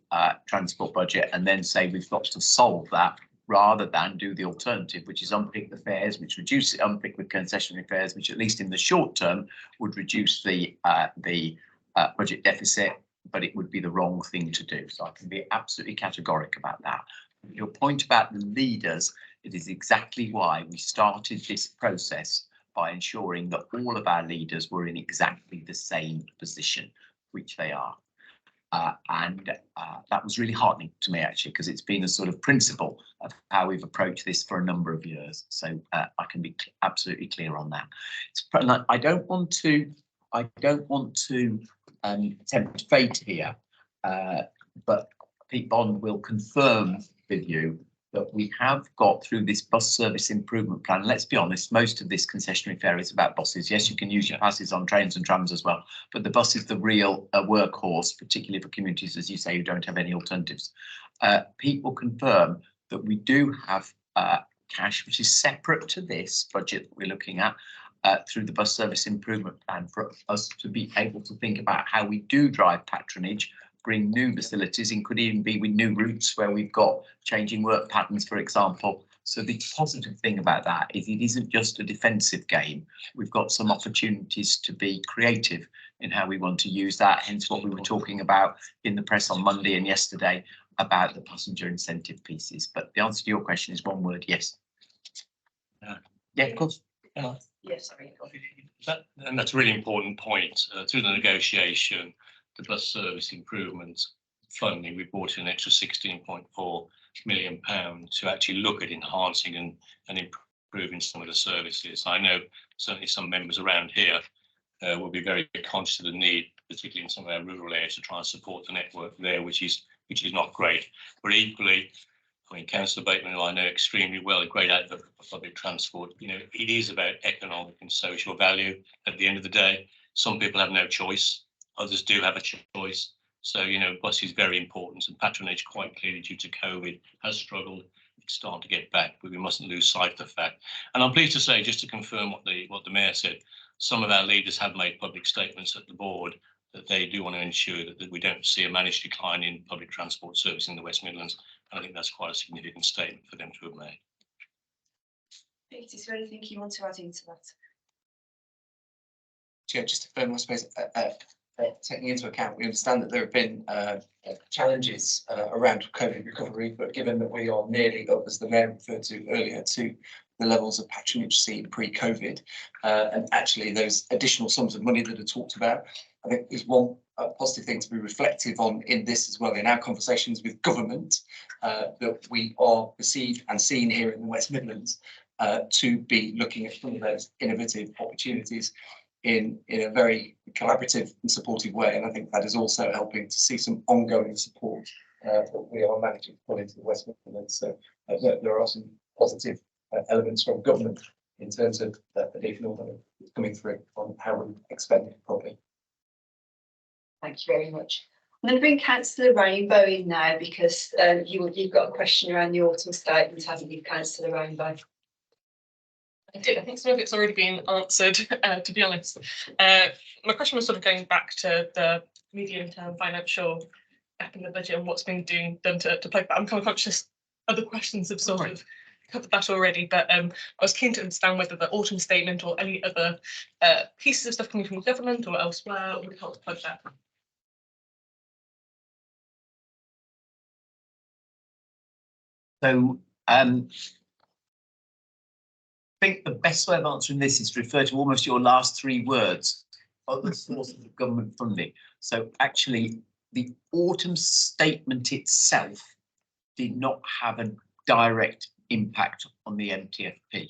transport budget and then say we've got to solve that, rather than do the alternative, which is unpick the fares, which reduce unpick the concessionary fares, which at least in the short term would reduce the budget deficit, but it would be the wrong thing to do. So I can be absolutely categoric about that. Your point about the leaders, it is exactly why we started this process by ensuring that all of our leaders were in exactly the same position, which they are. That was really heartening to me, actually, because it's been a sort of principle of how we've approached this for a number of years. So I can be absolutely clear on that. I don't want to tempt fate here, but Pete Bond will confirm with you that we have got through this bus service improvement plan. Let's be honest, most of this concessionary fare is about buses. Yes, you can use your passes on trains and trams as well, but the bus is the real workhorse, particularly for communities, as you say, who don't have any alternatives. Pete will confirm that we do have cash, which is separate to this budget that we're looking at, through the bus service improvement plan, for us to be able to think about how we do drive patronage, bring new facilities in, could even be with new routes where we've got changing work patterns, for example. So the positive thing about that is it isn't just a defensive game. We've got some opportunities to be creative in how we want to use that, hence what we were talking about in the press on Monday and yesterday about the passenger incentive pieces. But the answer to your question is one word, yes. Yeah, of course. Yes, sorry. And that's a really important point. Through the negotiation, the bus service improvement funding, we brought in an extra £16.4 million to actually look at enhancing and improving some of the services. I know certainly some members around here will be very conscious of the need, particularly in some of our rural areas, to try and support the network there, which is not great. But equally, I mean, Councillor Bateman, who I know extremely well, a great advocate for public transport, you know, it is about economic and social value at the end of the day. Some people have no choice, others do have a choice. So, you know, bus is very important, and patronage, quite clearly due to COVID, has struggled. It's starting to get back, but we mustn't lose sight of the fact. And I'm pleased to say, just to confirm what the Mayor said, some of our leaders have made public statements at the board that they do want to ensure that we don't see a managed decline in public transport service in the West Midlands. And I think that's quite a significant statement for them to have made. Pete, is there anything you want to add into that? Yeah, just to firm, I suppose, taking into account, we understand that there have been challenges around COVID recovery, but given that we are nearly up, as the Mayor referred to earlier, to the levels of patronage seen pre-COVID, and actually those additional sums of money that are talked about, I think is one positive thing to be reflective on in this as well, in our conversations with government, that we are perceived and seen here in the West Midlands to be looking at some of those innovative opportunities in a very collaborative and supportive way. And I think that is also helping to see some ongoing support that we are managing to put into the West Midlands. So there are some positive elements from government in terms of additional money coming through on how we expend it properly. Thank you very much. I'm going to bring Councillor Rainbow in now, because you've got a question around the autumn statement, haven't you, Councillor Rainbow? I did. I think some of it's already been answered, to be honest. My question was sort of going back to the medium-term financial gap in the budget and what's been done to plug that. I'm kind of conscious other questions have sort of covered that already, but I was keen to understand whether the autumn statement or any other pieces of stuff coming from government or elsewhere would help to plug that. So I think the best way of answering this is to refer to almost your last 3 words, other sources of government funding. So actually, the autumn statement itself did not have a direct impact on the MTFP.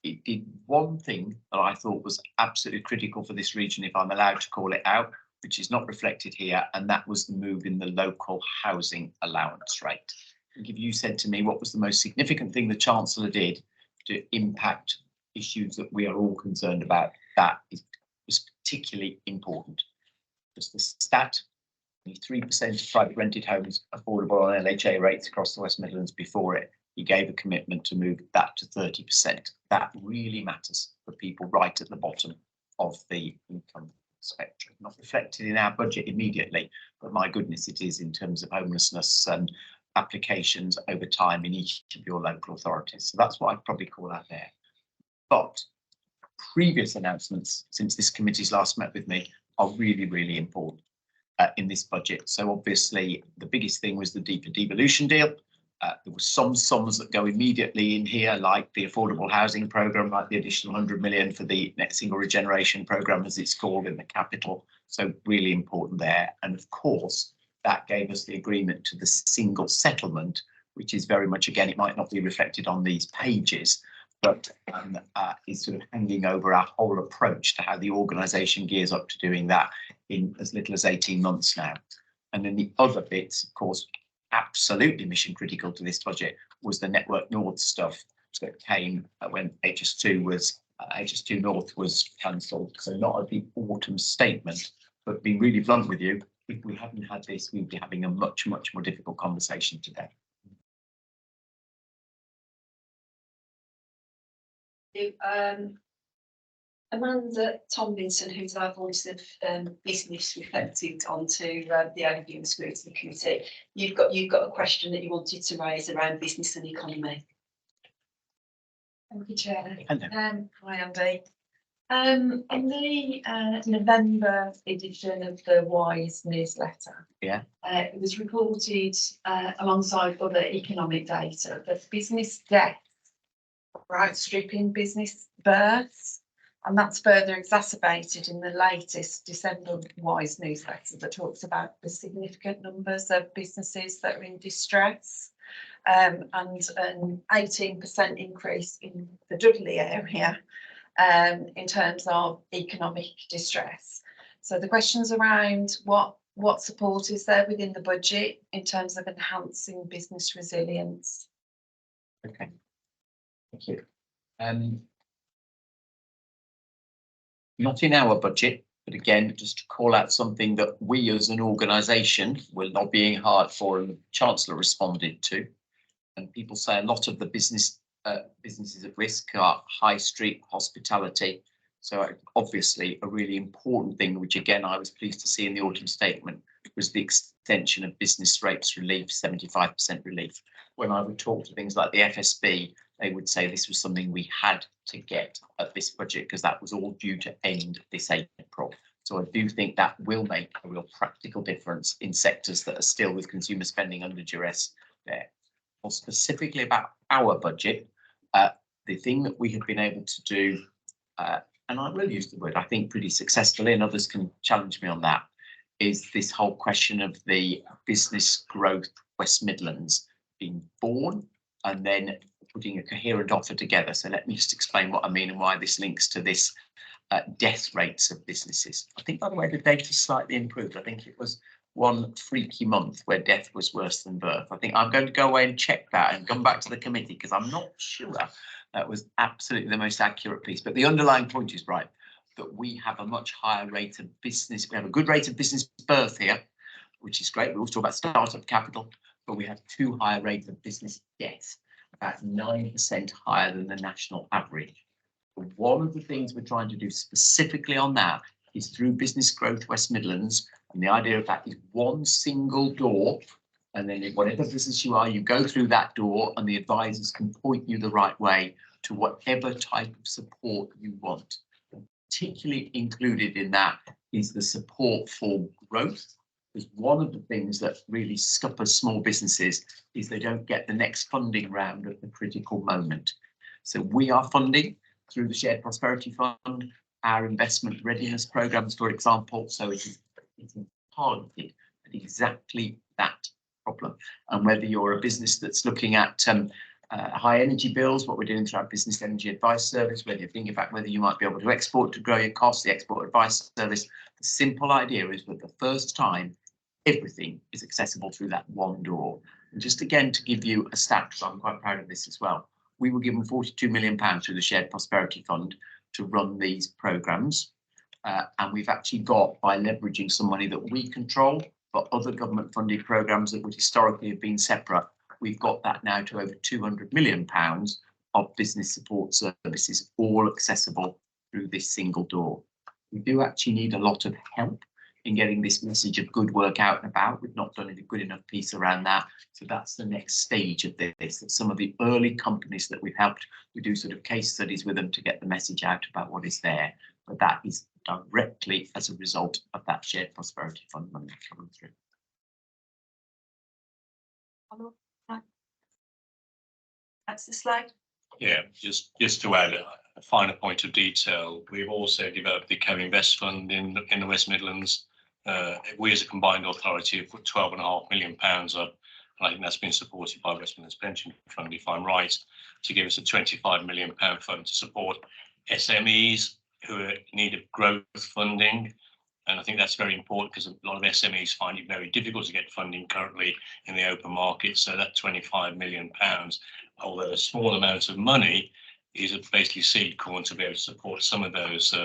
It did one thing that I thought was absolutely critical for this region, if I'm allowed to call it out, which is not reflected here, and that was the move in the local housing allowance rate. If you said to me what was the most significant thing the Chancellor did to impact issues that we are all concerned about, that was particularly important. Just the stat, 3% of private rented homes affordable on LHA rates across the West Midlands before it. He gave a commitment to move that to 30%. That really matters for people right at the bottom of the income spectrum. Not reflected in our budget immediately, but my goodness, it is in terms of homelessness and applications over time in each of your local authorities. So that's what I'd probably call out there. But previous announcements since this committee's last met with me are really, really important in this budget. So obviously the biggest thing was the deeper devolution deal. There were some sums that go immediately in here, like the affordable housing programme, like the additional 100 million for the net single regeneration programme, as it's called in the capital. So really important there. And of course, that gave us the agreement to the single settlement, which is very much, again, it might not be reflected on these pages, but is sort of hanging over our whole approach to how the organisation gears up to doing that in as little as 18 months now. And then the other bits, of course, absolutely mission critical to this budget was the Network North stuff that came when HS2 North was cancelled. So not a big autumn statement, but being really blunt with you, if we hadn't had this, we'd be having a much, much more difficult conversation today. Amanda Tomlinson, who's our voice of business, reflected onto the overview and scrutiny committee. You've got a question that you wanted to raise around business and economy. Thank you, Chair. Hello. Hi, Andy. In the November edition of the WISE newsletter, it was reported alongside other economic data that business deaths are outstripping business births, and that's further exacerbated in the latest December WISE newsletter that talks about the significant numbers of businesses that are in distress, and an 18% increase in the Dudley area in terms of economic distress. So the questions around what support is there within the budget in terms of enhancing business resilience? Okay, thank you. Not in our budget, but again, just to call out something that we as an organisation were lobbying hard for and the Chancellor responded to. And people say a lot of the businesses at risk are high street hospitality. So obviously a really important thing, which again, I was pleased to see in the autumn statement, was the extension of business rates relief, 75% relief. When I would talk to things like the FSB, they would say this was something we had to get at this budget because that was all due to end this April. So I do think that will make a real practical difference in sectors that are still with consumer spending under duress there. More specifically about our budget, the thing that we have been able to do, and I will use the word, I think pretty successfully, and others can challenge me on that, is this whole question of the business growth West Midlands being born and then putting a coherent offer together. So let me just explain what I mean and why this links to this death rates of businesses. I think, by the way, the data slightly improved. I think it was one freaky month where death was worse than birth. I think I'm going to go away and check that and come back to the committee because I'm not sure that was absolutely the most accurate piece. But the underlying point is right, that we have a much higher rate of business. We have a good rate of business birth here, which is great. We also talk about startup capital, but we have too high a rate of business death, about 9% higher than the national average. But one of the things we're trying to do specifically on that is through Business Growth West Midlands. And the idea of that is one single door. And then whatever business you are, you go through that door and the advisors can point you the right way to whatever type of support you want. Particularly included in that is the support for growth. Because one of the things that really scuppers small businesses is they don't get the next funding round at the critical moment. So we are funding through the Shared Prosperity Fund, our investment readiness programs, for example. So it's targeted at exactly that problem. And whether you're a business that's looking at high energy bills, what we're doing through our business energy advice service, whether you're thinking about whether you might be able to export to grow your costs, the export advice service. The simple idea is that the first time everything is accessible through that one door. And just again to give you a stat, because I'm quite proud of this as well, we were given £42 million through the Shared Prosperity Fund to run these programmes. And we've actually got, by leveraging some money that we control for other government funded programmes that would historically have been separate, we've got that now to over £200 million of business support services, all accessible through this single door. We do actually need a lot of help in getting this message of good work out and about. We've not done a good enough piece around that. So that's the next stage of this, that some of the early companies that we've helped, we do sort of case studies with them to get the message out about what is there. But that is directly as a result of that Shared Prosperity Fund money coming through. That's the slide. Yeah, just to add a finer point of detail, we've also developed the co-invest fund in the West Midlands. We as a combined authority have put £12.5 million up, and I think that's been supported by West Midlands Pension Fund, if I'm right, to give us a £25 million fund to support SMEs who are in need of growth funding. And I think that's very important because a lot of SMEs find it very difficult to get funding currently in the open market. So that £25 million, although a small amount of money, is basically seed corn to be able to support some of those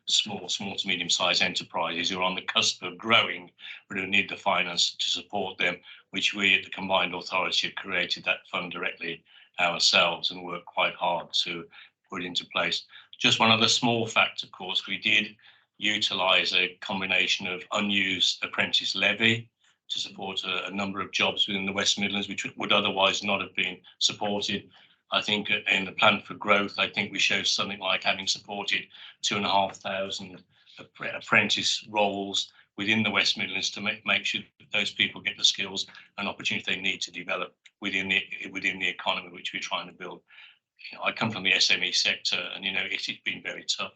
small to medium-sized enterprises who are on the cusp of growing, but who need the finance to support them, which we at the combined authority have created that fund directly ourselves and worked quite hard to put into place. Just one other small fact, of course, we did utilise a combination of unused apprentice levy to support a number of jobs within the West Midlands, which would otherwise not have been supported. I think in the plan for growth, I think we show something like having supported 2,500 apprentice roles within the West Midlands to make sure that those people get the skills and opportunities they need to develop within the economy which we're trying to build. You know, I come from the SME sector, and it's been very tough.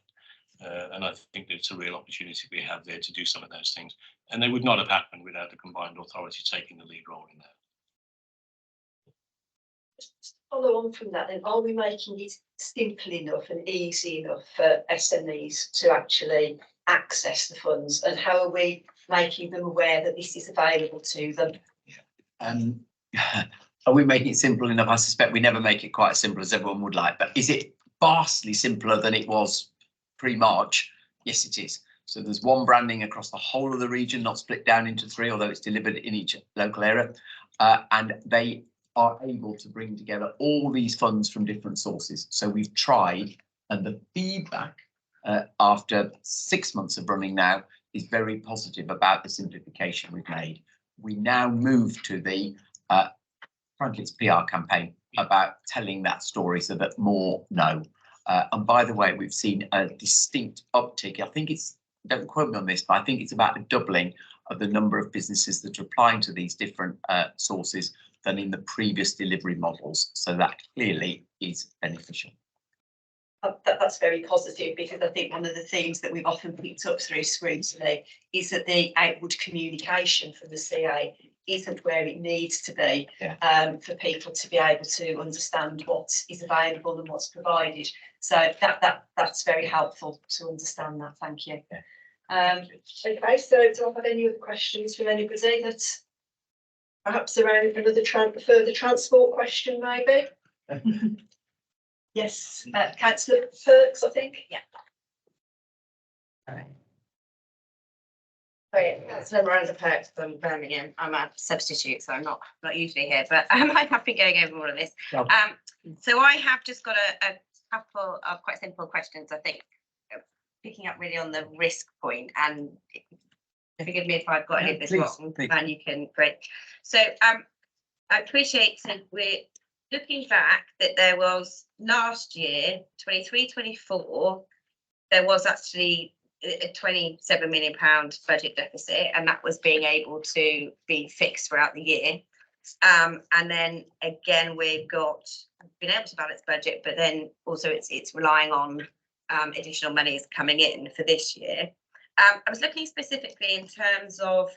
And I think it's a real opportunity we have there to do some of those things. And they would not have happened without the combined authority taking the lead role in that. Just follow on from that, then, are we making it simple enough and easy enough for SMEs to actually access the funds? And how are we making them aware that this is available to them? Are we making it simple enough? I suspect we never make it quite as simple as everyone would like, but is it vastly simpler than it was pre-March? Yes, it is. So there's one branding across the whole of the region, not split down into three, although it's delivered in each local area. And they are able to bring together all these funds from different sources. So we've tried, and the feedback after 6 months of running now is very positive about the simplification we've made. We now move to the frankly, it's PR campaign about telling that story so that more know. And by the way, we've seen a distinct uptick. I think it's, don't quote me on this, but I think it's about a doubling of the number of businesses that are applying to these different sources than in the previous delivery models. So that clearly is beneficial. That's very positive, because I think one of the things that we've often picked up through Scrutiny is that the outward communication from the CA isn't where it needs to be, for people to be able to understand what is available and what's provided. So that's very helpful to understand that. Thank you. Okay, so do I have any other questions from anybody that perhaps around another further transport question maybe? Yes, Councillor Perks, I think. Yeah. Sorry, Councillor Miranda Perks from Birmingham. I'm a substitute, so I'm not usually here, but I have been going over all of this. So I have just got a couple of quite simple questions, I think, picking up really on the risk point, and forgive me if I've got any of this wrong, and you can correct. So I appreciate that we're looking back that there was last year, 23-24, there was actually a £27 million budget deficit, and that was being able to be fixed throughout the year. And then again, we've been able to balance budget, but then also it's relying on additional monies coming in for this year. I was looking specifically in terms of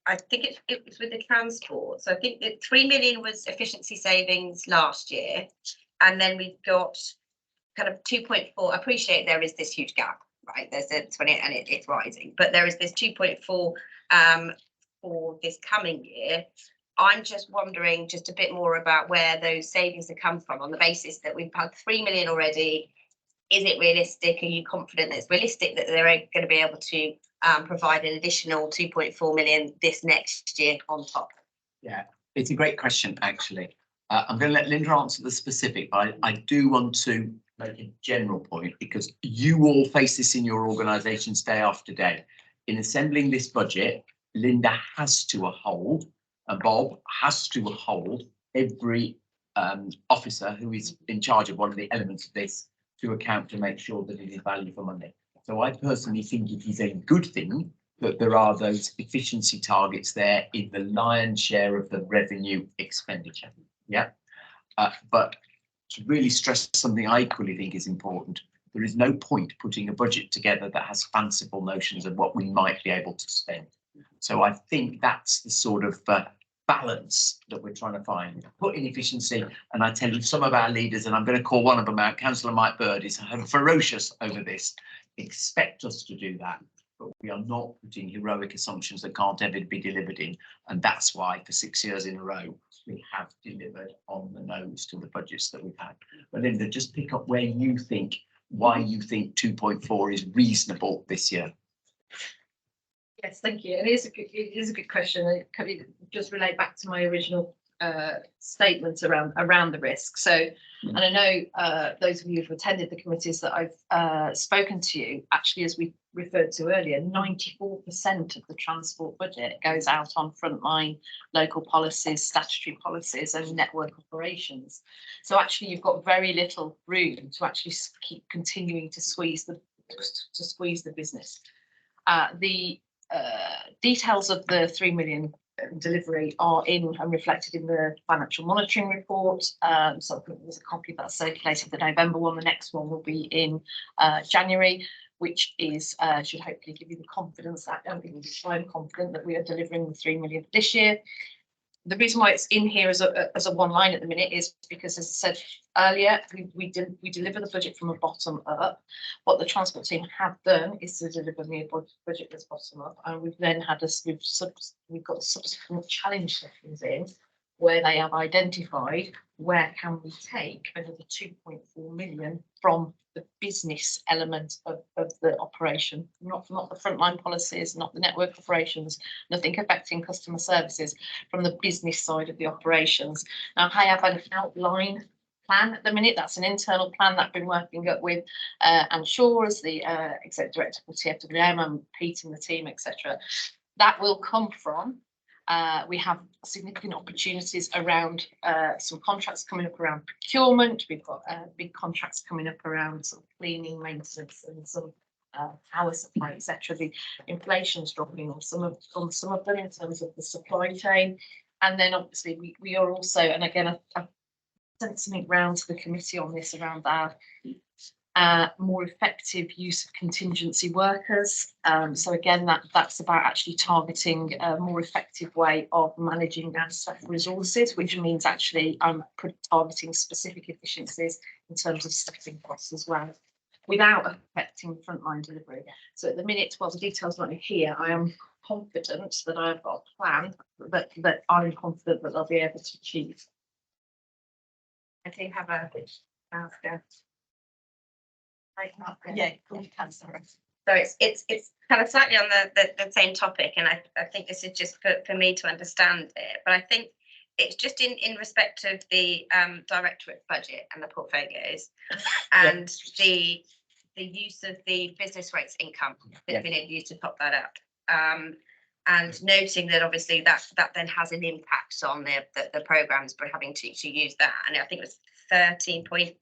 I think it was with the transport. So I think that 3 million was efficiency savings last year. And then we've got kind of 2.4. I appreciate there is this huge gap, right? There's a 20 and it's rising, but there is this 2.4 for this coming year. I'm just wondering just a bit more about where those savings have come from on the basis that we've had 3 million already. Is it realistic? Are you confident that it's realistic that they're going to be able to provide an additional 2.4 million this next year on top? Yeah, it's a great question, actually. I'm going to let Linda answer the specific, but I do want to make a general point because you all face this in your organisations day after day. In assembling this budget, Linda has to hold, and Bob has to hold every officer who is in charge of one of the elements of this to account to make sure that it is value for money. So I personally think it is a good thing that there are those efficiency targets there in the lion's share of the revenue expenditure. Yeah, but to really stress something I equally think is important, there is no point putting a budget together that has fanciful notions of what we might be able to spend. So I think that's the sort of balance that we're trying to find. Put in efficiency, and I tell you, some of our leaders, and I'm going to call one of them out, Councillor Mike Bird, is ferocious over this. Expect us to do that, but we are not putting heroic assumptions that can't ever be delivered in, and that's why for 6 years in a row we have delivered on the nose to the budgets that we've had. But Linda, just pick up where you think, why you think 2.4 is reasonable this year. Yes, thank you. It is a good question. It could just relate back to my original statements around the risk. So, and I know those of you who've attended the committees that I've spoken to you, actually, as we referred to earlier, 94% of the transport budget goes out on frontline local policies, statutory policies and network operations. So actually you've got very little room to actually keep continuing to squeeze the business. The details of the 3 million delivery are in and reflected in the financial monitoring report. So there's a copy that's circulated, the November one. The next one will be in January, which is should hopefully give you the confidence that I'm confident that we are delivering the 3 million this year. The reason why it's in here as a one line at the minute is because, as I said earlier, we deliver the budget from a bottom up. What the transport team have done is to deliver me a budget that's bottom up, and we've then had we've got subsequent challenge sessions in where they have identified where can we take another 2.4 million from the business element of the operation, not the frontline policies, not the network operations, nothing affecting customer services, from the business side of the operations. Now, I have an outline plan at the minute. That's an internal plan that I've been working up with Anne Shaw as the Executive Director for TFWM, and Pete and the team, etc. That will come from we have significant opportunities around some contracts coming up around procurement. We've got big contracts coming up around sort of cleaning, maintenance, and some power supply, etc. The inflation's dropping on some of them in terms of the supply chain, and then obviously we are also, and again I've sent something round to the committee on this around our more effective use of contingency workers. So again, that's about actually targeting a more effective way of managing our staff resources, which means actually I'm targeting specific efficiencies in terms of staffing costs as well, without affecting frontline delivery. So at the minute, while the details aren't here, I am confident that I've got a plan that I'm confident that they'll be able to achieve. I do have a Yeah, you can, sorry. So it's kind of slightly on the same topic, and I think this is just for me to understand it, but I think it's just in respect of the directorate budget and the portfolios and the use of the business rates income that's been used to top that up, and noting that obviously that then has an impact on the programmes, but having to use that, and I think it was 13.8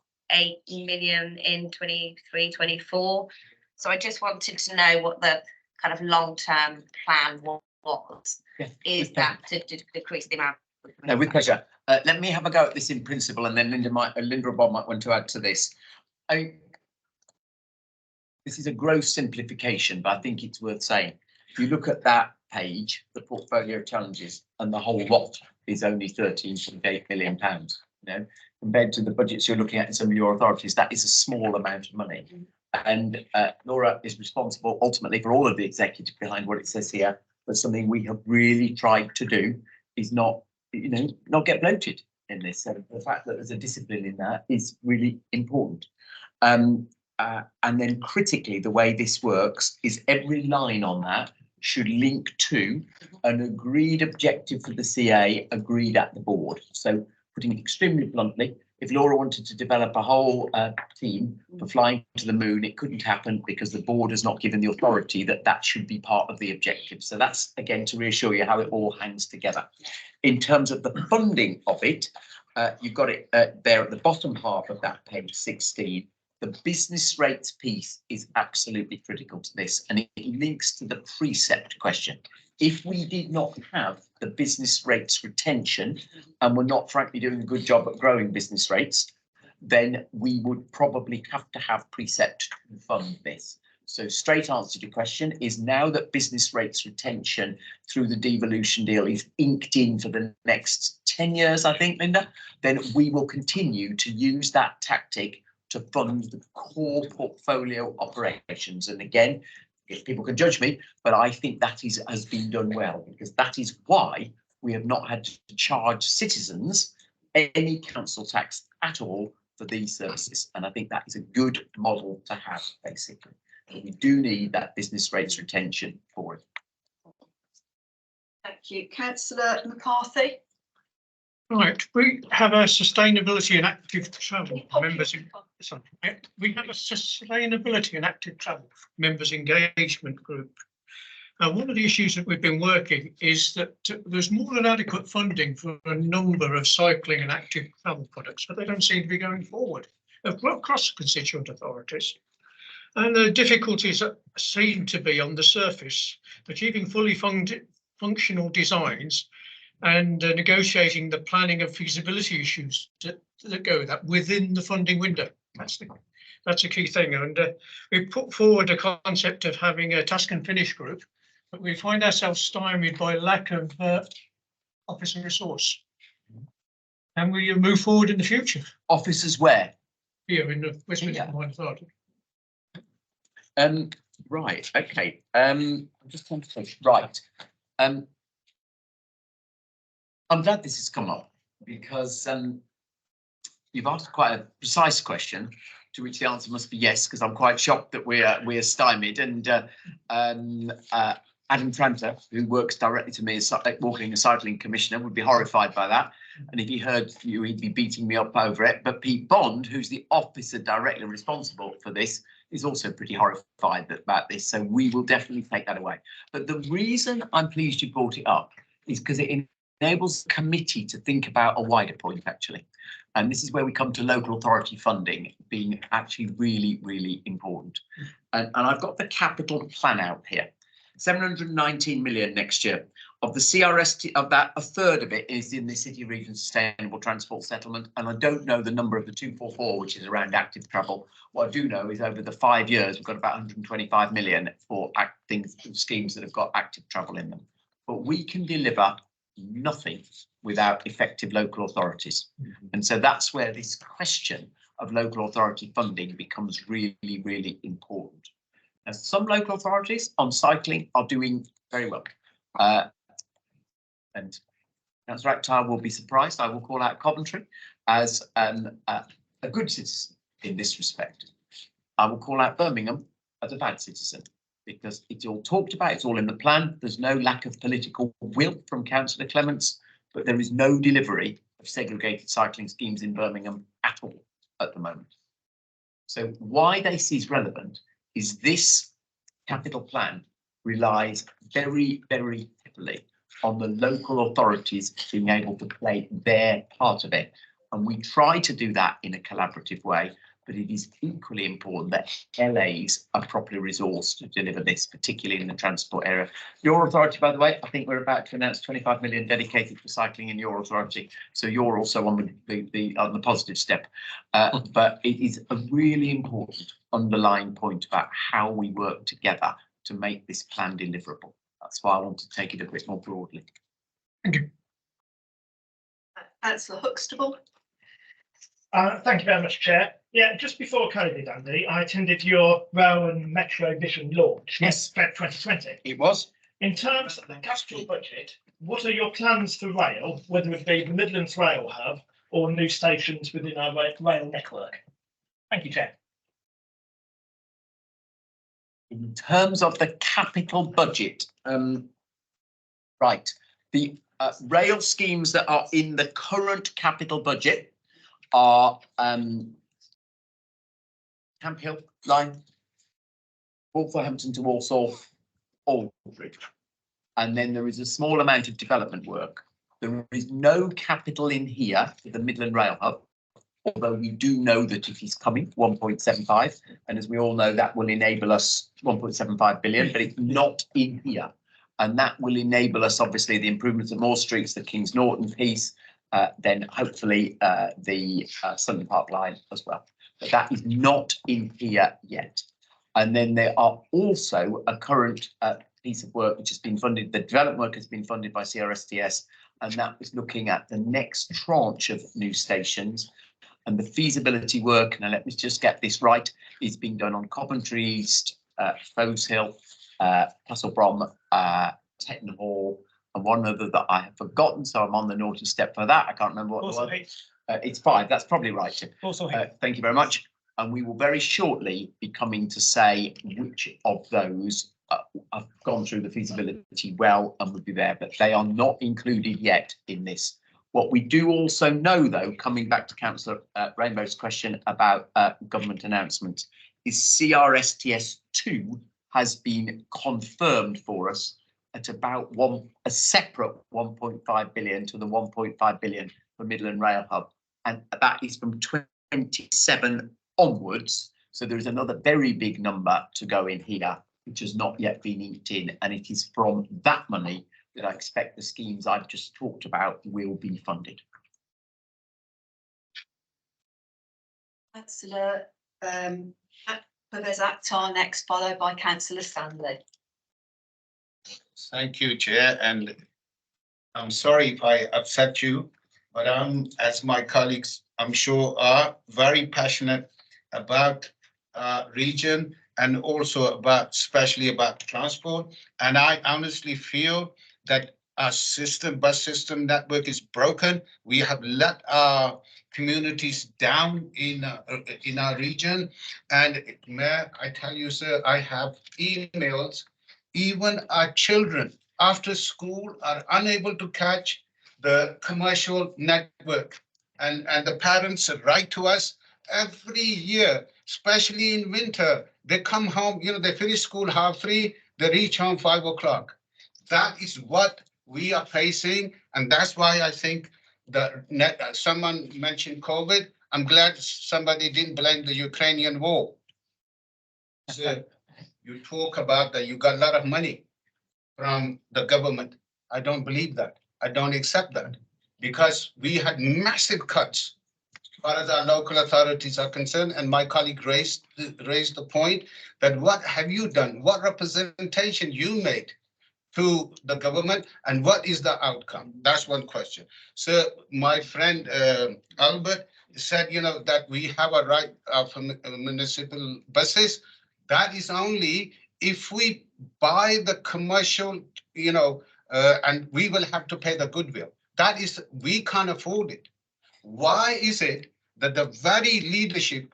million in 23-24. So I just wanted to know what the kind of long-term plan was. Is that to decrease the amount? No, with pleasure. Let me have a go at this in principle, and then Linda or Bob might want to add to this. This is a gross simplification, but I think it's worth saying. If you look at that page, the portfolio challenges, and the whole lot is only £13.8 million. You know, compared to the budgets you're looking at in some of your authorities, that is a small amount of money. And Laura is responsible ultimately for all of the executive behind what it says here. But something we have really tried to do is not, you know, not get bloated in this. So the fact that there's a discipline in that is really important. And then critically, the way this works is every line on that should link to an agreed objective for the CA agreed at the board. So putting it extremely bluntly, if Laura wanted to develop a whole team for flying to the moon, it couldn't happen because the board has not given the authority that that should be part of the objective. So that's, again, to reassure you how it all hangs together. In terms of the funding of it, you've got it there at the bottom half of that page 16. The business rates piece is absolutely critical to this, and it links to the precept question. If we did not have the business rates retention and we're not frankly doing a good job at growing business rates, then we would probably have to have precept to fund this. So straight answer to your question is, now that business rates retention through the devolution deal is inked in for the next 10 years, I think, Linda, then we will continue to use that tactic to fund the core portfolio operations. And again, if people can judge me, but I think that has been done well, because that is why we have not had to charge citizens any council tax at all for these services. And I think that is a good model to have, basically. But we do need that business rates retention for it. Thank you. Councillor McCarthy. Right, we have a sustainability and active travel members. Sorry, we have a sustainability and active travel members engagement group. One of the issues that we've been working is that there's more than adequate funding for a number of cycling and active travel products, but they don't seem to be going forward across constituent authorities. And the difficulties that seem to be on the surface, achieving fully functional designs and negotiating the planning and feasibility issues that go with that within the funding window. That's a key thing. And we put forward a concept of having a task and finish group, but we find ourselves stymied by lack of officer resource. And we move forward in the future. Officers where? Here in the Westminster Combined Authority. Right, okay. I'm just trying to think. Right. I'm glad this has come up, because you've asked quite a precise question, to which the answer must be yes, because I'm quite shocked that we're stymied. And Adam Tranter, who works directly to me as Walking and Cycling Commissioner, would be horrified by that. And if he heard you, he'd be beating me up over it. But Pete Bond, who's the officer directly responsible for this, is also pretty horrified about this. So we will definitely take that away. But the reason I'm pleased you brought it up is because it enables the committee to think about a wider point, actually. And this is where we come to local authority funding being actually really, really important. And I've got the capital plan out here. 719 million next year. Of the CRST, of that, a third of it is in the City Region Sustainable Transport Settlement. And I don't know the number of the 244, which is around active travel. What I do know is over the 5 years, we've got about 125 million for schemes that have got active travel in them. But we can deliver nothing without effective local authorities. And so that's where this question of local authority funding becomes really, really important. Now, some local authorities on cycling are doing very well. And Councillor Akhtar will be surprised. I will call out Coventry as a good citizen in this respect. I will call out Birmingham as a bad citizen, because it's all talked about, it's all in the plan. There's no lack of political will from Councillor Clements, but there is no delivery of segregated cycling schemes in Birmingham at all at the moment. So why this is relevant is this capital plan relies very, very heavily on the local authorities being able to play their part of it. And we try to do that in a collaborative way, but it is equally important that LAs are properly resourced to deliver this, particularly in the transport area. Your authority, by the way, I think we're about to announce 25 million dedicated for cycling in your authority. So you're also on the positive step. But it is a really important underlying point about how we work together to make this plan deliverable. That's why I want to take it a bit more broadly. Councillor Huxtable. Thank you very much, Chair. Yeah, just before COVID, Andy, I attended your Rail and Metro Vision launch. Yes. Feb 2020. It was. In terms of the capital budget, what are your plans for rail, whether it be the Midlands Rail Hub or new stations within our rail network? Thank you, Chair. In terms of the capital budget, right, the rail schemes that are in the current capital budget are Camp Hill line, Wolverhampton to Walsall, Aldridge. And then there is a small amount of development work. There is no capital in here for the Midland Rail Hub, although we do know that it is coming, 1.75. And as we all know, that will enable us 1.75 billion, but it's not in here. And that will enable us, obviously, the improvements of more streets, the Kings Norton piece, then hopefully the Sunday Park line as well. But that is not in here yet. And then there are also a current piece of work which has been funded, the development work has been funded by CRSTS, and that was looking at the next tranche of new stations. And the feasibility work, and let me just get this right, is being done on Coventry East, Foes Hill, Castle Brom, Tetton Hall, and one other that I have forgotten, so I'm on the naughty step for that. I can't remember what it was. It's 5, that's probably right. Thank you very much. And we will very shortly be coming to say which of those have gone through the feasibility well and would be there, but they are not included yet in this. What we do also know, though, coming back to Councillor Rainbow's question about government announcements, is CRSTS 2 has been confirmed for us at about a separate 1.5 billion to the 1.5 billion for Midland Rail Hub, and that is from 27 onwards. So there is another very big number to go in here, which has not yet been inked in, and it is from that money that I expect the schemes I've just talked about will be funded. Councillor Pervez Akhtar next, followed by Councillor Stanley. Thank you, Chair, and I'm sorry if I upset you, but as my colleagues, I'm sure, are very passionate about region and also especially about transport. And I honestly feel that our bus system network is broken. We have let our communities down in our region. And Mayor, I tell you, sir, I have emails. Even our children after school are unable to catch the commercial network. And the parents write to us every year, especially in winter. They come home, they finish school 3:30, they reach home 5 o'clock. That is what we are facing. And that's why I think someone mentioned COVID. I'm glad somebody didn't blame the Ukrainian war. So you talk about that you got a lot of money from the government. I don't believe that. I don't accept that, because we had massive cuts as far as our local authorities are concerned. And my colleague raised the point that what have you done? What representation you made to the government, and what is the outcome? That's one question. So my friend Albert said, that we have a right for municipal buses. That is only if we buy the commercial, and we will have to pay the goodwill. That is, we can't afford it. Why is it that the very leadership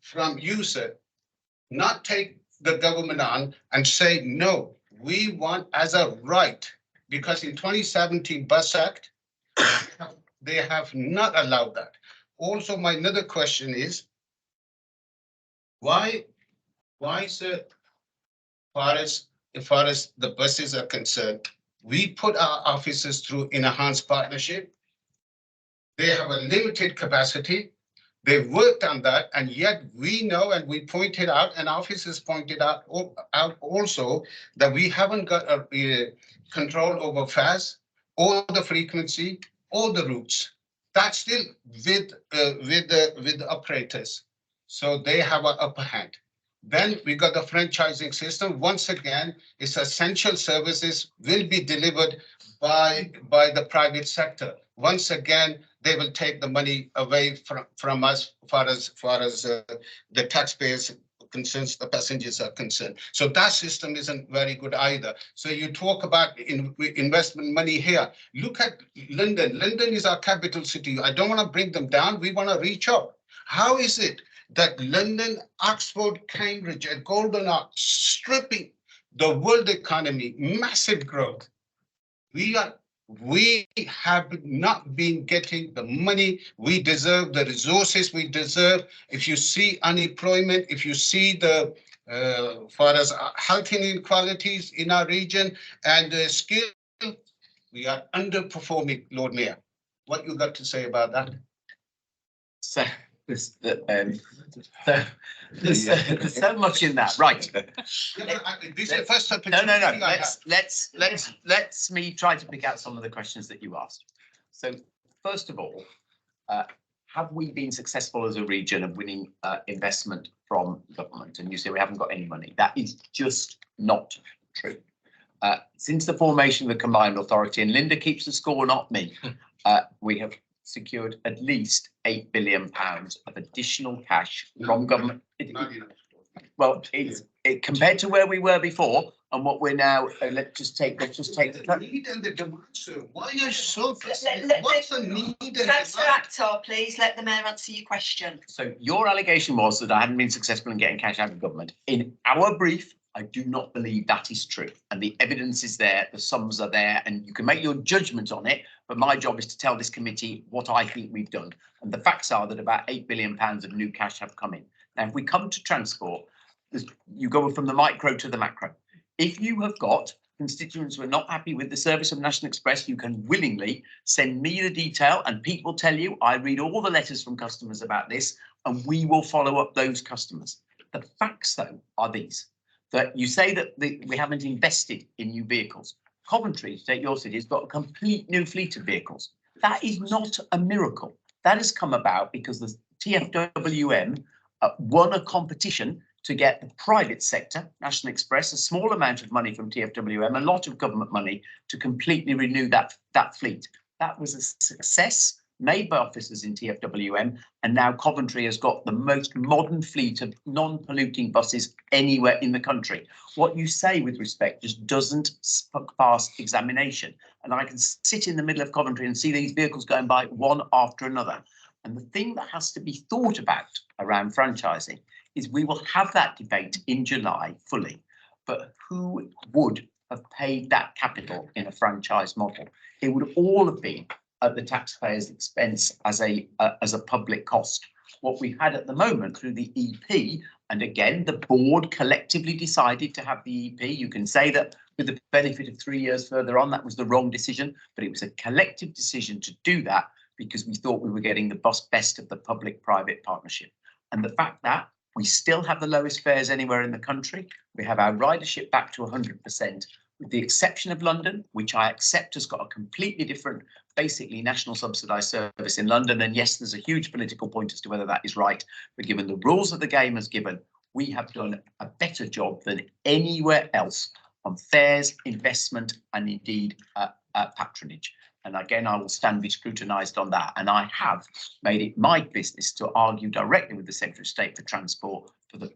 from you, sir, not take the government on and say, no, we want as a right, because in 2017 Bus Act, they have not allowed that. Also, my another question is, why, sir, as far as the buses are concerned, we put our officers through enhanced partnership. They have a limited capacity. They've worked on that, and yet we know, and we pointed out, and officers pointed out also, that we haven't got a control over fares or the frequency or the routes. That's still with the operators, so they have an upper hand. Then we got the franchising system. Once again, it's essential services will be delivered by the private sector. Once again, they will take the money away from us far as the taxpayers concerns, the passengers are concerned. So that system isn't very good either. So you talk about investment money here. Look at London. London is our capital city. I don't want to bring them down. We want to reach up. How is it that London, Oxford, Cambridge, and Golden are stripping the world economy, massive growth? We have not been getting the money we deserve, the resources we deserve. If you see unemployment, if you see the far as health inequalities in our region and skill, we are underperforming, Lord Mayor. What you got to say about that? So there's so much in that, right? This is the first No. opportunity I have. Let's me try to pick out some of the questions that you asked. So first of all, have we been successful as a region of winning investment from government? And you say we haven't got any money. That is just not true. Since the formation of the combined authority, and Linda keeps the score, not me, we have secured at least £8 billion of additional cash from government. Well, it's compared to where we were before and what we're now. Let's just take the need and the demand, sir. Why are you so? What's the need and Councillor demand? Akhtar, please let the mayor answer your question. So your allegation was that I hadn't been successful in getting cash out of government. In our brief, I do not believe that is true. And the evidence is there, the sums are there, and you can make your judgment on it. But my job is to tell this committee what I think we've done. And the facts are that about £8 billion of new cash have come in. Now, if we come to transport, you go from the micro to the macro. If you have got constituents who are not happy with the service of National Express, you can willingly send me the detail, and Pete will tell you, I read all the letters from customers about this, and we will follow up those customers. The facts, though, are these. That you say that we haven't invested in new vehicles. Coventry, to take your city, has got a complete new fleet of vehicles. That is not a miracle. That has come about because the TfWM won a competition to get the private sector, National Express, a small amount of money from TfWM, a lot of government money to completely renew that fleet. That was a success made by officers in TfWM, and now Coventry has got the most modern fleet of non-polluting buses anywhere in the country. What you say with respect just doesn't pass examination. And I can sit in the middle of Coventry and see these vehicles going by one after another. And the thing that has to be thought about around franchising is we will have that debate in July fully, but who would have paid that capital in a franchise model? It would all have been at the taxpayer's expense as a public cost. What we've had at the moment through the EP, and again, the board collectively decided to have the EP. You can say that with the benefit of 3 years further on, that was the wrong decision, but it was a collective decision to do that because we thought we were getting the best of the public-private partnership. And the fact that we still have the lowest fares anywhere in the country, we have our ridership back to 100%, with the exception of London, which I accept has got a completely different, basically national subsidised service in London. And yes, there's a huge political point as to whether that is right. But given the rules that the game has given, we have done a better job than anywhere else on fares, investment, and indeed patronage. And again, I will stand be scrutinised on that. And I have made it my business to argue directly with the Secretary of State for Transport for the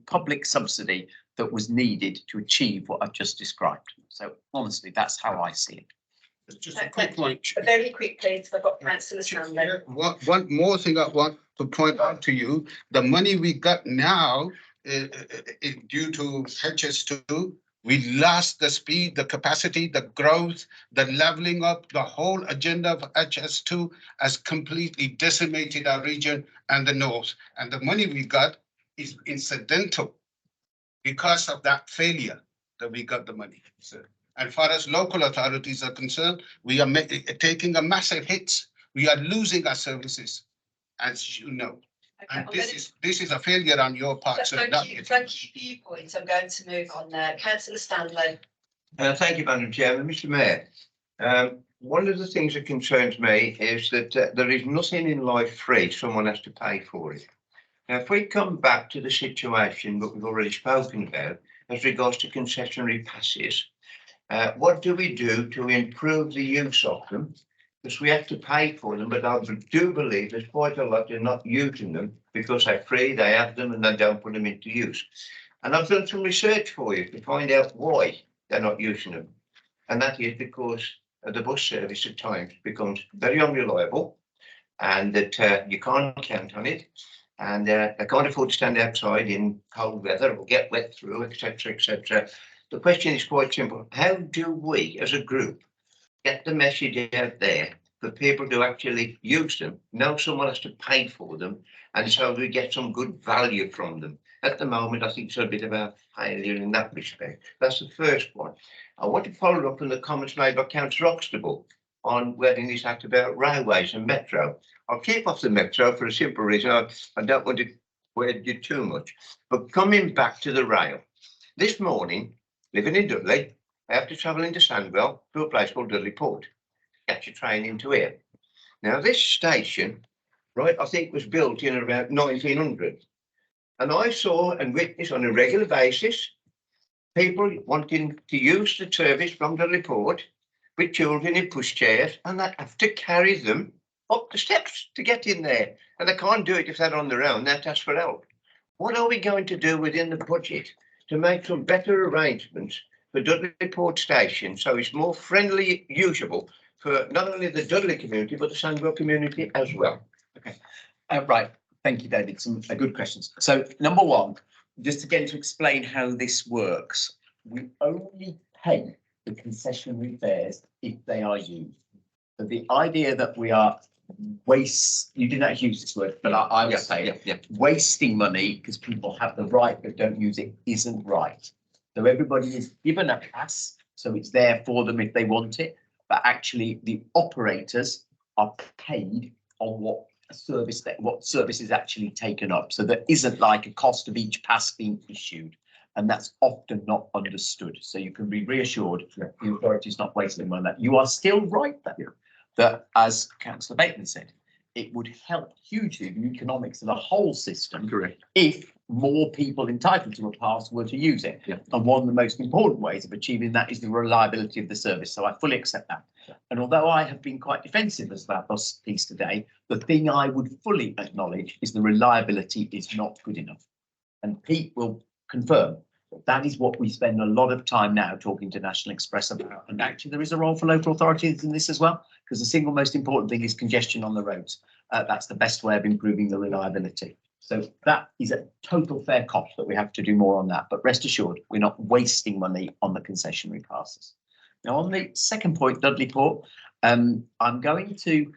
public subsidy that was needed to achieve what I've just described. So honestly, that's how I see it. Just a quick point. Very quickly, because I've got Councillor Stanley. One more thing I want to point out to you, the money we got now due to HS2, we lost the speed, the capacity, the growth, the leveling up, the whole agenda of HS2 has completely decimated our region and the north. And the money we got is incidental because of that failure that we got the money. So, and far as local authorities are concerned, we are taking a massive hits. We are losing our services, as you know. And this is a failure on your part. So thank you for your point. I'm going to move on now. Councillor Stanley. Thank you, Madam Chairman. Mr. Mayor, one of the things that concerns me is that there is nothing in life free. Someone has to pay for it. Now, if we come back to the situation that we've already spoken about as regards to concessionary passes, what do we do to improve the use of them? Because we have to pay for them, but I do believe there's quite a lot of not using them because they're free, they have them and they don't put them into use. And I've done some research for you to find out why they're not using them. And that is because the bus service at times becomes very unreliable and that you can't count on it. And they can't afford to stand outside in cold weather or get wet through, etc., etc. The question is quite simple. How do we as a group get the message out there for people to actually use them, know someone has to pay for them, and so we get some good value from them? At the moment, I think it's a bit of a failure in that respect. That's the first one. I want to follow up on the comments made by Councillor Oxtable on whether this act about railways and metro. I'll keep off the metro for a simple reason. I don't want to word you too much. But coming back to the rail, this morning, living in Dudley, I have to travel into Sandwell to a place called Dudley Port, catch a train into here. Now, this station, right, I think was built in around 1900. And I saw and witnessed on a regular basis people wanting to use the service from Dudley Port with children in pushchairs, and they have to carry them up the steps to get in there. And they can't do it if they're on their own, they have to ask for help. What are we going to do within the budget to make some better arrangements for Dudley Port Station so it's more friendly, usable for not only the Dudley community, but the Sandwell community as well? Okay, right. Thank you, David. Some good questions. So number one, just again to explain how this works, we only pay the concessionary fares if they are used. So the idea that we are you didn't actually use this word, but I would say wasting money because people have the right but don't use it isn't right. So everybody is given a pass, so it's there for them if they want it, but actually the operators are paid on what service is actually taken up. So there isn't like a cost of each pass being issued, and that's often not understood. So you can be reassured that the authority is not wasting money on that. You are still right there, that as Councillor Bateman said, it would help hugely the economics of the whole system. Correct. If more people entitled to a pass were to use it. Yeah. And one of the most important ways of achieving that is the reliability of the service. So I fully accept that. Yeah. And although I have been quite defensive as that bus piece today, the thing I would fully acknowledge is the reliability is not good enough. And Pete will confirm that is what we spend a lot of time now talking to National Express about. And actually there is a role for local authorities in this as well, because the single most important thing is congestion on the roads. That's the best way of improving the reliability. So that is a total fair cost that we have to do more on that. But rest assured, we're not wasting money on the concessionary passes. Now, on the second point, Dudley Port, I'm going to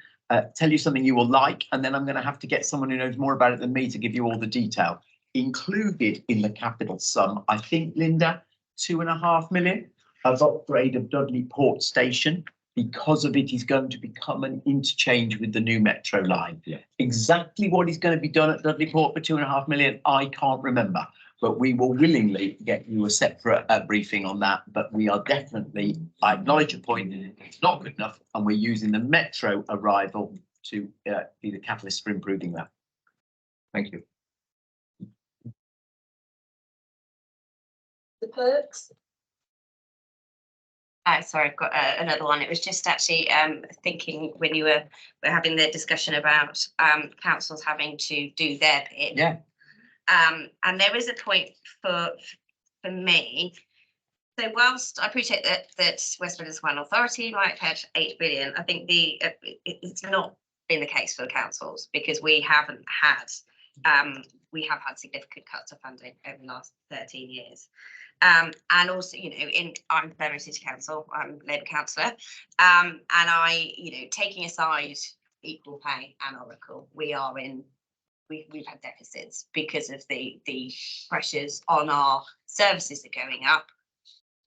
tell you something you will like, and then I'm going to have to get someone who knows more about it than me to give you all the detail. Included in the capital sum, I think, Linda, 2.5 million of upgrade of Dudley Port Station. Because of it is going to become an interchange with the new metro line. Yeah. Exactly what is going to be done at Dudley Port for 2.5 million, I can't remember, but we will willingly get you a separate briefing on that. But we are definitely, I acknowledge your point, it's not good enough, and we're using the metro arrival to be the catalyst for improving that. Thank you. The perks. Sorry, I've got another one. It was just actually thinking when you were having the discussion about councils having to do their bit. Yeah. And there is a point for me. So whilst I appreciate that West Midlands One Authority might have had 8 billion, I think it's not been the case for the councils because we have had significant cuts of funding over the last 13 years. And also, you know, I'm Birmingham City Council, I'm Labour councillor, and taking aside equal pay and Oracle, we've had deficits because of the pressures on our services that are going up.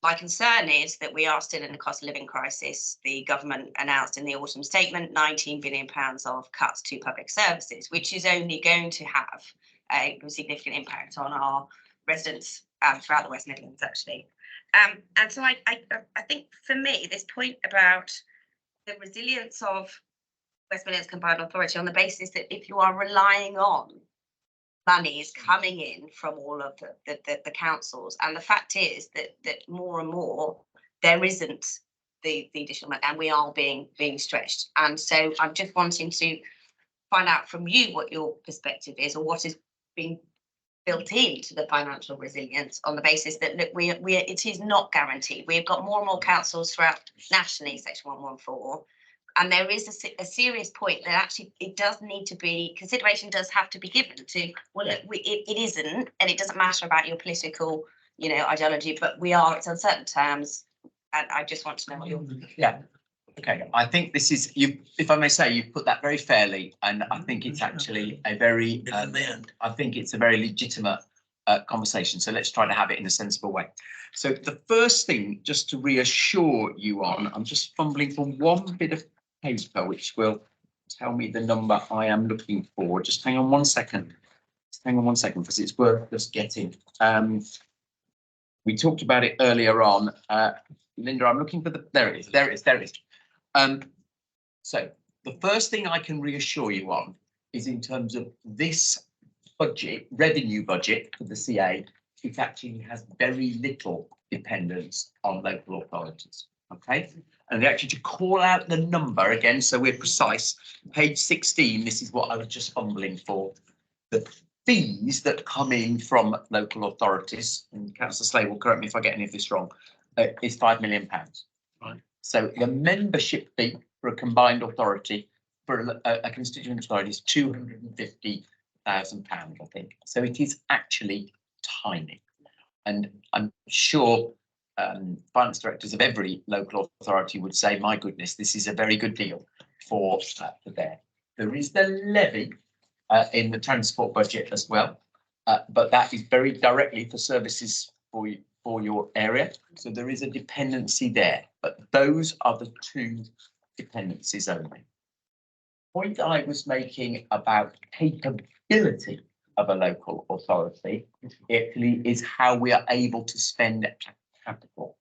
My concern is that we are still in a cost of living crisis. The government announced in the autumn statement £19 billion of cuts to public services, which is only going to have a significant impact on our residents throughout the West Midlands, actually. And so I think for me, this point about the resilience of West Midlands Combined Authority on the basis that if you are relying on monies coming in from all of the councils. And the fact is that more and more there isn't the additional money, and we are being stretched. And so I'm just wanting to find out from you what your perspective is, or what is being built into the financial resilience, on the basis that look, it is not guaranteed. We've got more and more councils throughout nationally, section 114, and there is a serious point that actually it does need to be, consideration does have to be given to, well, look, it isn't, and it doesn't matter about your political, you know, ideology, but we are, it's uncertain terms, and I just want to know what your. Yeah. Okay, I think this is, you, if I may say, you've put that very fairly, and I think it's actually a very, I think it's a very legitimate conversation. So let's try to have it in a sensible way. So the first thing, just to reassure you on, I'm just fumbling for one bit of paper which will tell me the number I am looking for. Just hang on one second. Just hang on one second, because it's worth just getting. We talked about it earlier on. Linda, I'm looking for the, there it is. So the first thing I can reassure you on is in terms of this budget, revenue budget for the CA, it actually has very little dependence on local authorities. Okay, and actually to call out the number again, so we're precise, page 16, this is what I was just fumbling for. The fees that come in from local authorities, and Councillor Slade will correct me if I get any of this wrong, is £5 million. Right. So the membership fee for a combined authority for a constituent authority is £250,000, I think. So it is actually tiny. And I'm sure finance directors of every local authority would say, my goodness, this is a very good deal for there. There is the levy in the transport budget as well, but that is very directly for services for your area. So there is a dependency there, but those are the two dependencies only. Point I was making about capability of a local authority actually is how we are able to spend capital.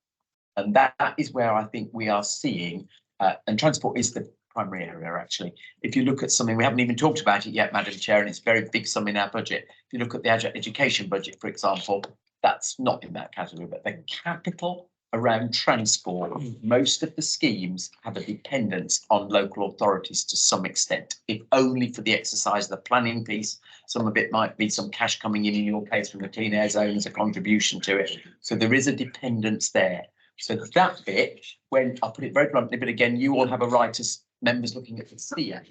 And that is where I think we are seeing, and transport is the primary area actually. If you look at something, we haven't even talked about it yet, Madam Chair, and it's a very big sum in our budget. If you look at the education budget, for example, that's not in that category, but the capital around transport, most of the schemes have a dependence on local authorities to some extent, if only for the exercise of the planning piece. Some of it might be some cash coming in your case from the clean air zone as a contribution to it. So there is a dependence there. So that bit, when I'll put it very bluntly, but again, you all have a right as members looking at the CA.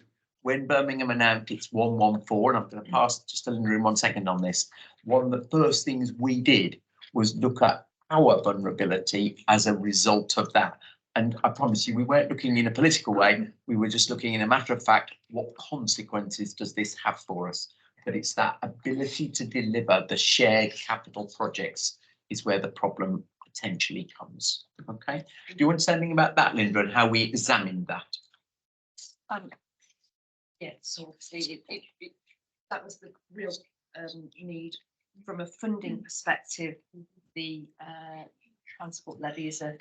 When Birmingham announced its 114, and I'm going to pass just a Linda in 1 second on this, one of the first things we did was look at our vulnerability as a result of that. And I promise you, we weren't looking in a political way. We were just looking in a matter of fact, what consequences does this have for us? But it's that ability to deliver the shared capital projects is where the problem potentially comes. Okay. Do you want to say anything about that, Linda, and how we examined that? Yeah, so obviously that was the real need from a funding perspective. The transport levy is a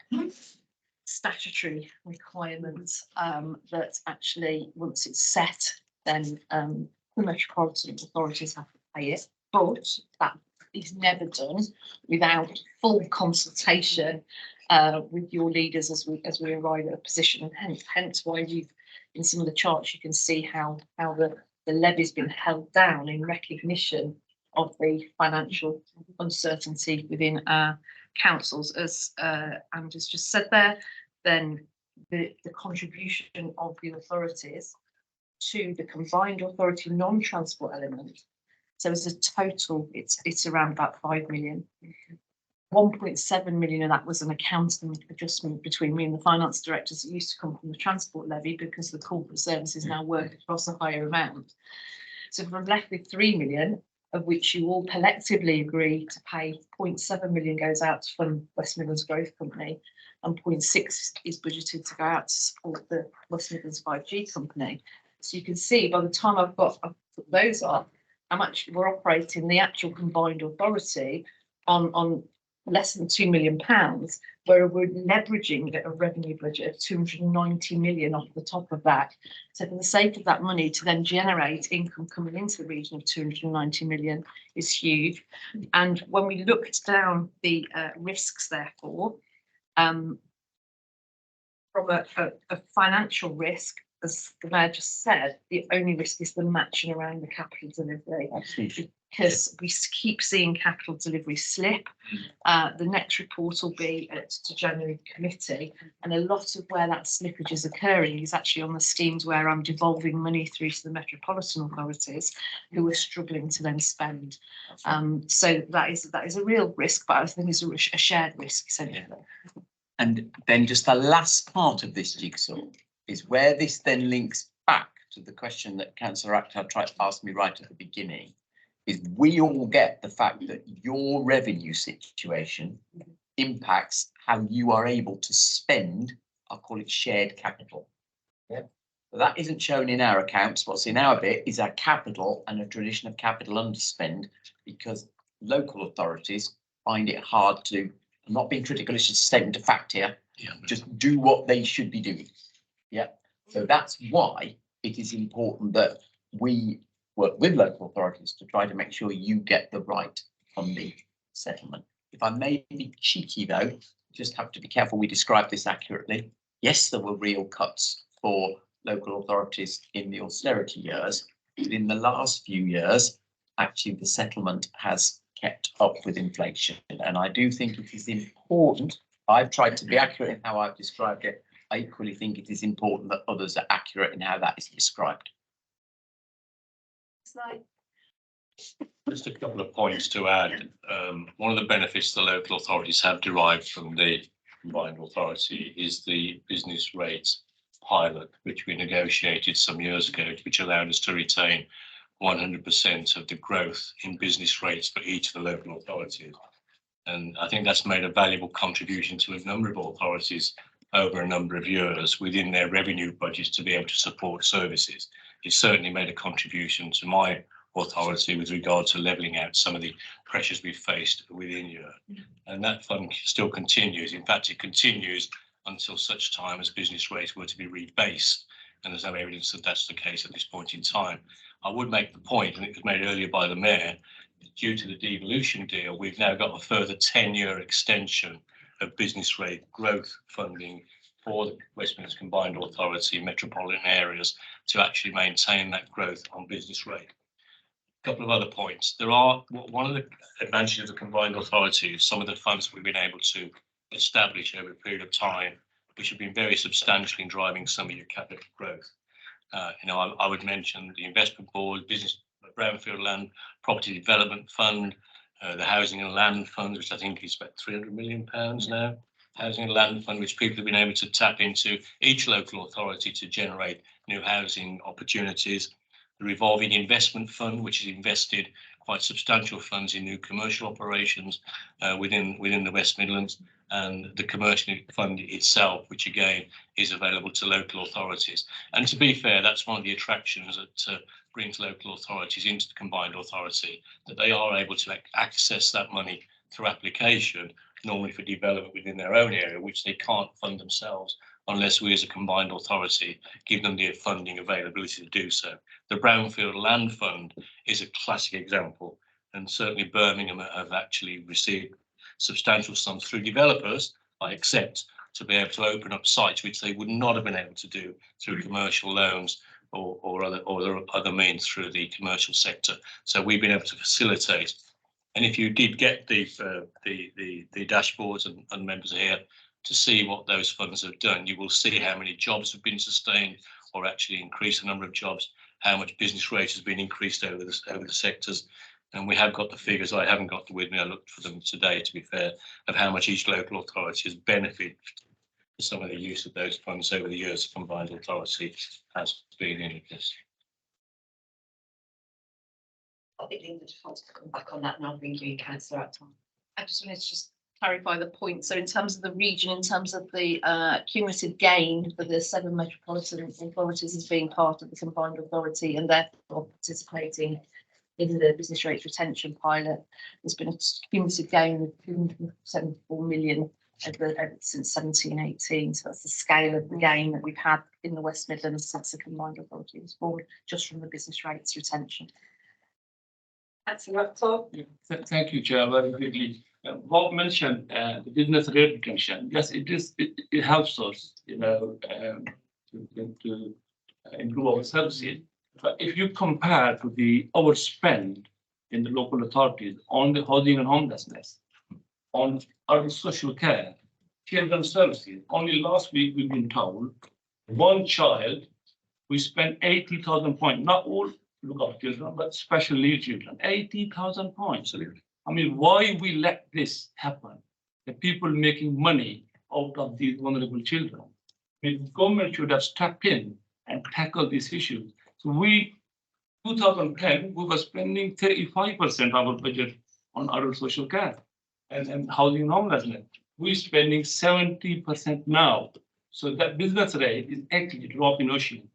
statutory requirement that actually, once it's set, then the metropolitan authorities have to pay it. But that is never done without full consultation with your leaders as we arrive at a position, and hence why you've, in some of the charts, you can see how the levy's been held down in recognition of the financial uncertainty within our councils. As Andrew's just said there, then the contribution of the authorities to the combined authority non-transport element. So as a total, it's around about 5 million. 1.7 million of that was an accounting adjustment between me and the finance directors that used to come from the transport levy, because the corporate services now work across a higher amount. So we're left with 3 million, of which you all collectively agree to pay. 0.7 million goes out to fund West Midlands Growth Company, and 0.6 is budgeted to go out to support the West Midlands 5G company. So you can see by the time I've put those up, we're operating the actual combined authority on less than £2 million, where we're leveraging a revenue budget of 290 million off the top of that. So for the sake of that money to then generate income coming into the region of 290 million is huge. And when we looked down the risks, therefore, from a financial risk, as the Mayor just said, the only risk is the matching around the capital delivery. Absolutely. Because we keep seeing capital delivery slip. The next report will be to January committee, and a lot of where that slippage is occurring is actually on the schemes where I'm devolving money through to the metropolitan authorities who are struggling to then spend. So that is a real risk, but I think it's a shared risk essentially. Yeah. And then just the last part of this jigsaw is where this then links back to the question that Councillor Akhtar tried to ask me right at the beginning, is we all get the fact that your revenue situation impacts how you are able to spend, I'll call it shared capital. Yeah. So that isn't shown in our accounts. What's in our bit is our capital and a tradition of capital underspend, because local authorities find it hard to, I'm not being critical, it's just a statement of fact here, just do what they should be doing. Yeah. So that's why it is important that we work with local authorities to try to make sure you get the right funding settlement. If I may be cheeky though, just have to be careful we describe this accurately. Yes, there were real cuts for local authorities in the austerity years, but in the last few years, actually the settlement has kept up with inflation. And I do think it is important, I've tried to be accurate in how I've described it. I equally think it is important that others are accurate in how that is described. Just a couple of points to add. One of the benefits the local authorities have derived from the combined authority is the business rates pilot, which we negotiated some years ago, which allowed us to retain 100% of the growth in business rates for each of the local authorities. And I think that's made a valuable contribution to a number of authorities over a number of years within their revenue budgets to be able to support services. It certainly made a contribution to my authority with regard to levelling out some of the pressures we've faced within year. And that fund still continues. In fact, it continues until such time as business rates were to be rebased. And there's no evidence that that's the case at this point in time. I would make the point, and it was made earlier by the Mayor, due to the devolution deal, we've now got a further 10-year extension of business rate growth funding for the West Midlands Combined Authority metropolitan areas to actually maintain that growth on business rate. A couple of other points. One of the advantages of the Combined Authority is some of the funds we've been able to establish over a period of time, which have been very substantial in driving some of your capital growth. I would mention the Investment Board, Business Brownfield Land Property Development Fund, the Housing and Land Fund, which I think is about £300 million now. Housing and Land Fund, which people have been able to tap into, each local authority to generate new housing opportunities. The Revolving Investment Fund, which has invested quite substantial funds in new commercial operations within the West Midlands, and the Commercial Fund itself, which again is available to local authorities. And to be fair, that's one of the attractions that brings local authorities into the Combined Authority, that they are able to access that money through application, normally for development within their own area, which they can't fund themselves unless we as a Combined Authority give them the funding availability to do so. The Brownfield Land Fund is a classic example, and certainly Birmingham have actually received substantial sums through developers, I accept, to be able to open up sites which they would not have been able to do through commercial loans or other means through the commercial sector. So we've been able to facilitate. And if you did get the dashboards and members here to see what those funds have done, you will see how many jobs have been sustained or actually increased the number of jobs, how much business rate has been increased over the sectors. And we have got the figures. I haven't got them with me. I looked for them today, to be fair, of how much each local authority has benefited for some of the use of those funds over the years. The Combined Authority has been in this. I think Linda just wants to come back on that, and I'll bring you Councillor Akhtar. I just wanted to clarify the point. So in terms of the region, in terms of the cumulative gain for the 7 metropolitan authorities as being part of the Combined Authority and therefore participating in the business rates retention pilot. There's been a cumulative gain of 274 million ever since 17-18. So that's the scale of the gain that we've had in the West Midlands since the combined authority was formed, just from the business rates retention. That's a laptop. Thank you, Chair. Very quickly, Bob mentioned the business rate retention. Yes, it helps us, to improve our services. But if you compare to the overspend in the local authorities on the housing and homelessness, on our social care, children's services, only last week we've been told one child, we spent 80,000 points, not all look after children, but special needs children, 80,000 points. I mean, why we let this happen? The people making money out of these vulnerable children. I mean, government should have stepped in and tackled these issues. So 2010, we were spending 35% of our budget on adult social care and housing and homelessness. We're spending 70% now. So that business rate is actually dropping ocean.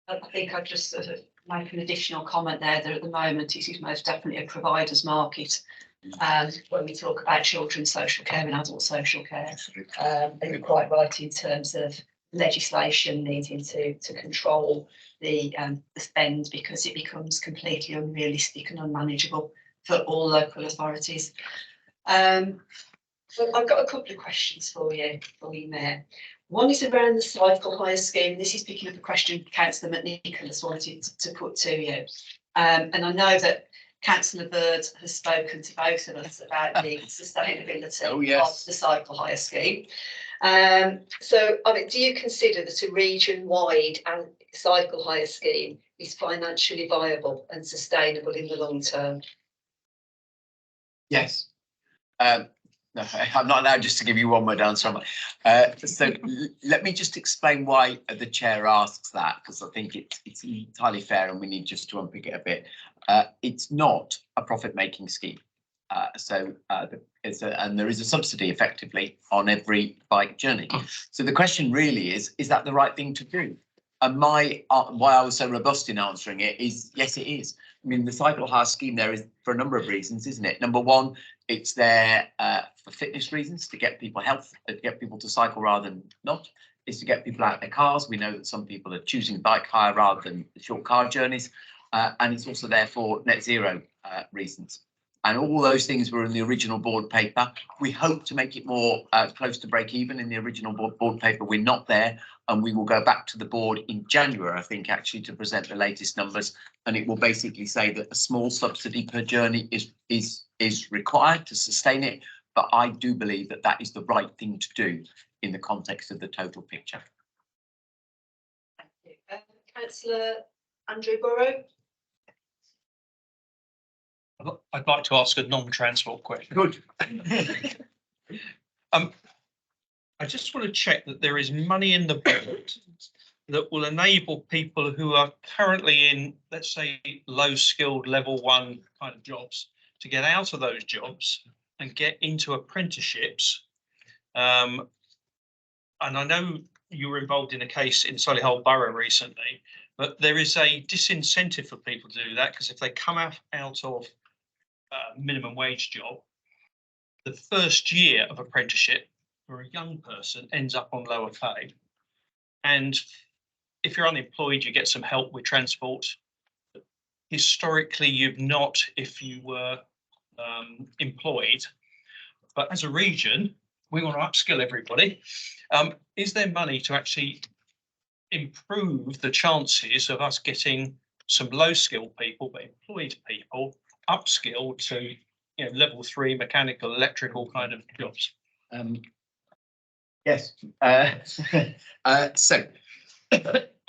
I think I'd just sort of make an additional comment there that at the moment it is most definitely a provider's market. When we talk about children's social care and adult social care, and you're quite right in terms of legislation needing to control the spend, because it becomes completely unrealistic and unmanageable for all local authorities. So I've got a couple of questions for you, Mayor. One is around the cycle hire scheme. This is picking up a question Councillor McNicholas wanted to put to you. And I know that Councillor Bird has spoken to both of us about the sustainability of the cycle hire scheme. So, I mean, do you consider that a region-wide cycle hire scheme is financially viable and sustainable in the long term? Yes. No, I'm not allowed just to give you one word answer. So let me just explain why the chair asks that, because I think it's entirely fair and we need just to unpick it a bit. It's not a profit-making scheme. And there is a subsidy effectively on every bike journey. So the question really is that the right thing to do? And why I was so robust in answering it is, yes, it is. I mean, the cycle hire scheme there is for a number of reasons, isn't it? Number one, it's there for fitness reasons, to get people to get people to cycle rather than not. It's to get people out of their cars. We know that some people are choosing bike hire rather than short car journeys. And it's also there for net zero reasons. And all those things were in the original board paper. We hope to make it more close to break even in the original board paper. We're not there, and we will go back to the board in January, I think, actually, to present the latest numbers. And it will basically say that a small subsidy per journey is required to sustain it. But I do believe that that is the right thing to do in the context of the total picture. Thank you. Councillor Andrew Burrow. I'd like to ask a non-transport question. Good. I just want to check that there is money in the budget that will enable people who are currently in, let's say, low-skilled level 1 kind of jobs to get out of those jobs and get into apprenticeships. And I know you were involved in a case in Solihull Borough recently, but there is a disincentive for people to do that, because if they come out of minimum wage job, the first year of apprenticeship for a young person ends up on lower pay. And if you're unemployed, you get some help with transport. Historically, you've not if you were employed. But as a region, we want to upskill everybody. Is there money to actually improve the chances of us getting some low-skilled people, but employed people, upskilled to level 3 mechanical, electrical kind of jobs? Yes. So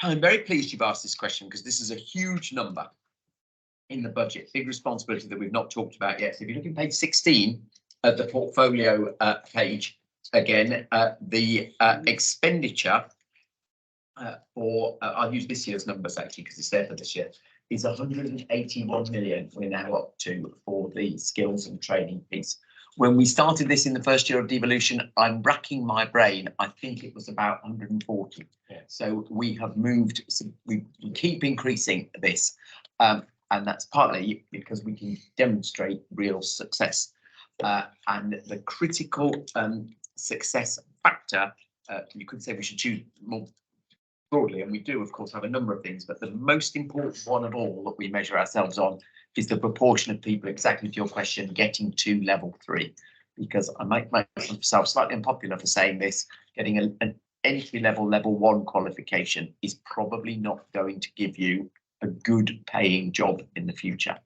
I'm very pleased you've asked this question, because this is a huge number in the budget, big responsibility that we've not talked about yet. So if you look at page 16 at the portfolio page, again, the expenditure for, I'll use this year's numbers actually, because it's there for this year, is 181 million we're now up to for the skills and training piece. When we started this in the first year of devolution, I'm racking my brain. I think it was about 140. Yeah. So we have moved, we keep increasing this. And that's partly because we can demonstrate real success. And the critical success factor, you could say we should choose more broadly, and we do, of course, have a number of things, but the most important one of all that we measure ourselves on is the proportion of people, exactly to your question, getting to level 3. Because I might make myself slightly unpopular for saying this, getting an entry-level level 1 qualification is probably not going to give you a good paying job in the future.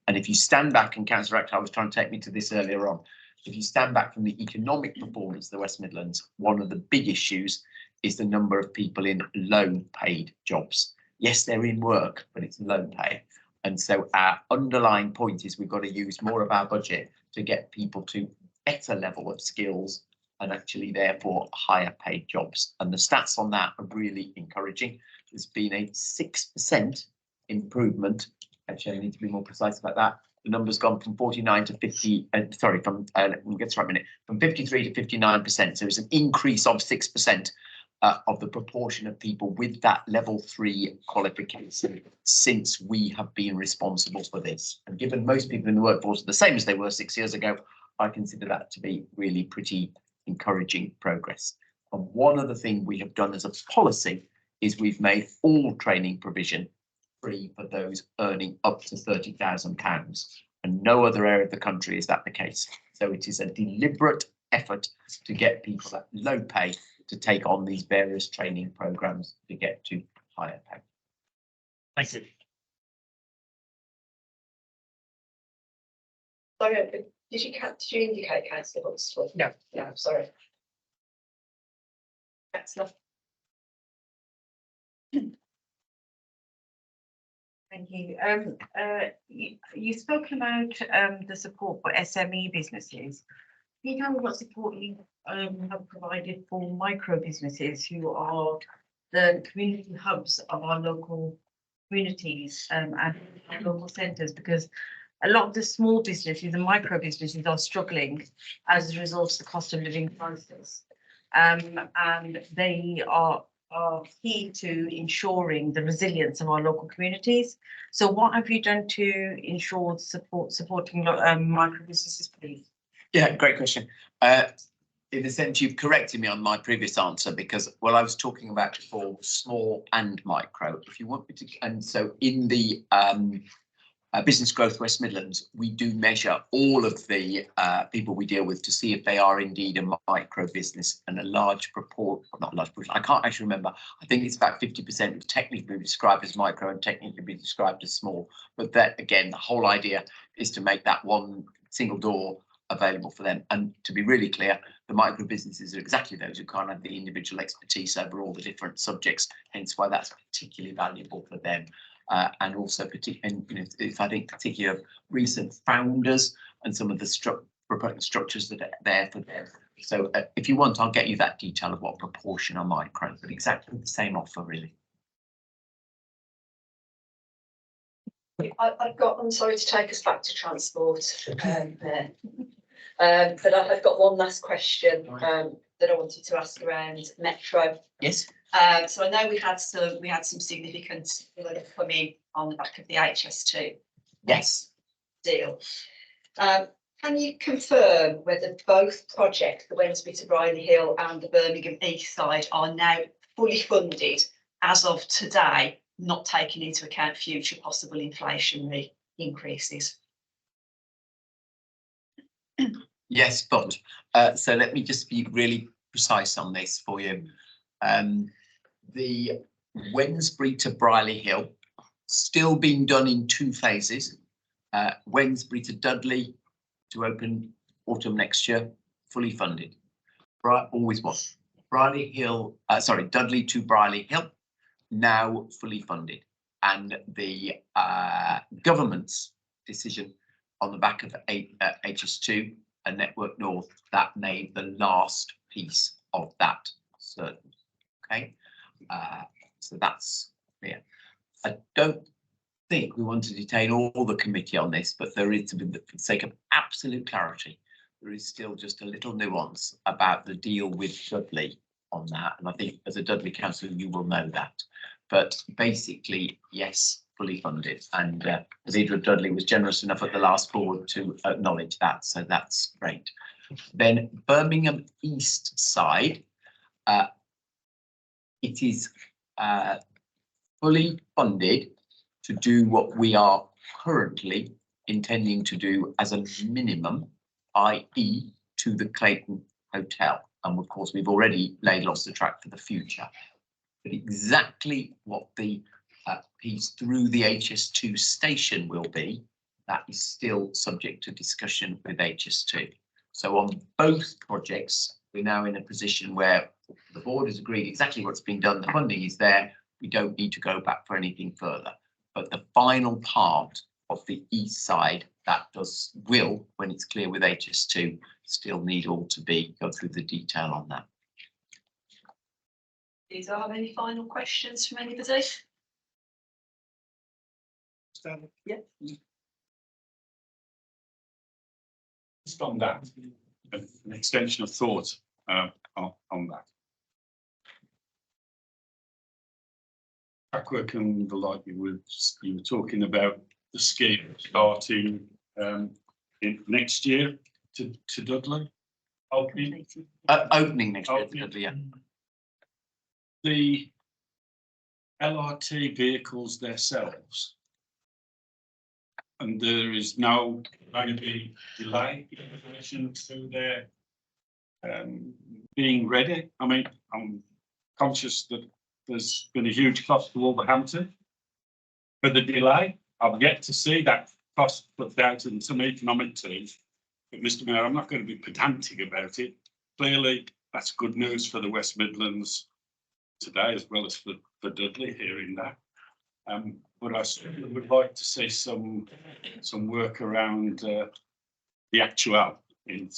And if you stand back, and Councillor Akhtar was trying to take me to this earlier on, if you stand back from the economic performance of the West Midlands, one of the big issues is the number of people in low paid jobs. Yes, they're in work, but it's low pay. And so our underlying point is we've got to use more of our budget to get people to better level of skills and actually therefore higher paid jobs. And the stats on that are really encouraging. There's been a 6% improvement. Actually, I need to be more precise about that. The number's gone from 49 to 50, we'll get to right minute, from 53 to 59%. So it's an increase of 6% of the proportion of people with that level 3 qualification since we have been responsible for this. And given most people in the workforce are the same as they were 6 years ago, I consider that to be really pretty encouraging progress. And one other thing we have done as a policy is we've made all training provision free for those earning up to £30,000, and no other area of the country is that the case. So it is a deliberate effort to get people at low pay to take on these various training programs to get to higher pay. Thank you. Sorry, did you indicate Councillor Huxley? No. No, sorry. Councillor. Thank you. You spoke about the support for SME businesses. Can you tell me what support you have provided for micro businesses who are the community hubs of our local communities and our local centres? Because a lot of the small businesses and micro businesses are struggling as a result of the cost of living crisis, and they are key to ensuring the resilience of our local communities. So what have you done to ensure supporting micro businesses, please? Yeah, great question. In the sense you've corrected me on my previous answer, because what I was talking about before was small and micro. If you want me to, and so in the Business Growth West Midlands, we do measure all of the people we deal with to see if they are indeed a micro business, and a large proportion, not large proportion, I can't actually remember. I think it's about 50% would technically be described as micro and technically be described as small. But that, again, the whole idea is to make that one single door available for them. And to be really clear, the micro businesses are exactly those who can't have the individual expertise over all the different subjects, hence why that's particularly valuable for them. And also, if I think particularly of recent founders and some of the structures that are there for them. So if you want, I'll get you that detail of what proportion are micro, but exactly the same offer, really. I'm sorry to take us back to transport there. But I've got one last question that I wanted to ask around Metro. Yes. So I know we had some significant come in on the back of the HS2 deal. Can you confirm whether both projects, the Wednesbury to Brierley Hill and the Birmingham East side, are now fully funded as of today, not taking into account future possible inflationary increases? Yes, but so let me just be really precise on this for you. The Wednesbury to Brierley Hill still being done in 2 phases. Wednesbury to Dudley to open autumn next year, fully funded. Always was. Brierley Hill, Dudley to Brierley Hill, now fully funded. And the government's decision on the back of HS2 and Network North, that made the last piece of that certain. Okay, so that's clear. I don't think we want to detain all the committee on this, but there is, to be, for the sake of absolute clarity, there is still just a little nuance about the deal with Dudley on that. And I think as a Dudley councillor, you will know that. But basically, yes, fully funded. And Isidra Dudley was generous enough at the last board to acknowledge that. So that's great. Then Birmingham East side, it is fully funded to do what we are currently intending to do as a minimum, i.e. to the Clayton Hotel. And of course, we've already laid lots of track for the future. But exactly what the piece through the HS2 station will be, that is still subject to discussion with HS2. So on both projects, we're now in a position where the board has agreed exactly what's been done, the funding is there, we don't need to go back for anything further. But the final part of the east side, that will, when it's clear with HS2, still need all to go through the detail on that. Do you have any final questions from anybody? Yeah. Just on that, an extension of thought on that. Trackwork and the like, you were talking about the scheme starting in next year to Dudley. Opening Next year to Dudley, yeah. The LRT vehicles themselves, and there is now going to be delay in relation to their being ready. I mean, I'm conscious that there's been a huge cost to Wolverhampton for the delay. I've yet to see that cost put out in some economic terms. But Mr. Mayor, I'm not going to be pedantic about it. Clearly, that's good news for the West Midlands today, as well as for Dudley hearing that. But I certainly would like to see some work around the actual in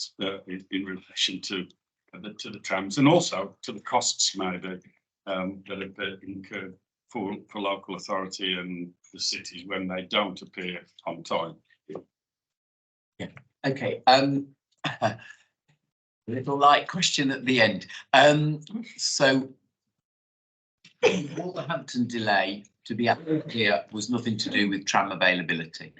relation to the trams, and also to the costs maybe that have been incurred for local authority and the cities when they don't appear on time. Yeah. Okay. Little light question at the end. So the Wolverhampton delay, to be clear, was nothing to do with tram availability.